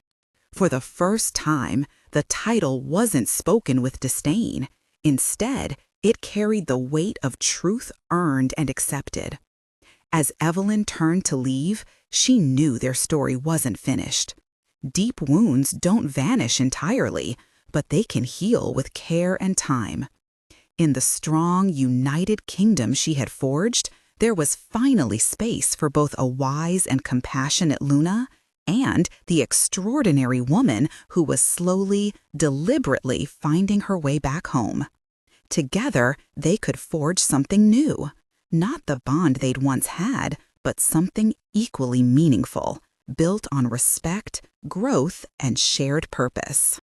[SPEAKER 1] For the first time, the title wasn't spoken with disdain. Instead, it carried the weight of truth earned and accepted. As Evelyn turned to leave, she knew their story wasn't finished. Deep wounds don't vanish entirely, but they can heal with care and time. In the strong, united kingdom she had forged, there was finally space for both a wise and compassionate Luna and the extraordinary woman who was slowly, deliberately finding her way back home. Together, they could forge something new. Not the bond they'd once had, but something equally meaningful, built on respect, growth, and shared purpose.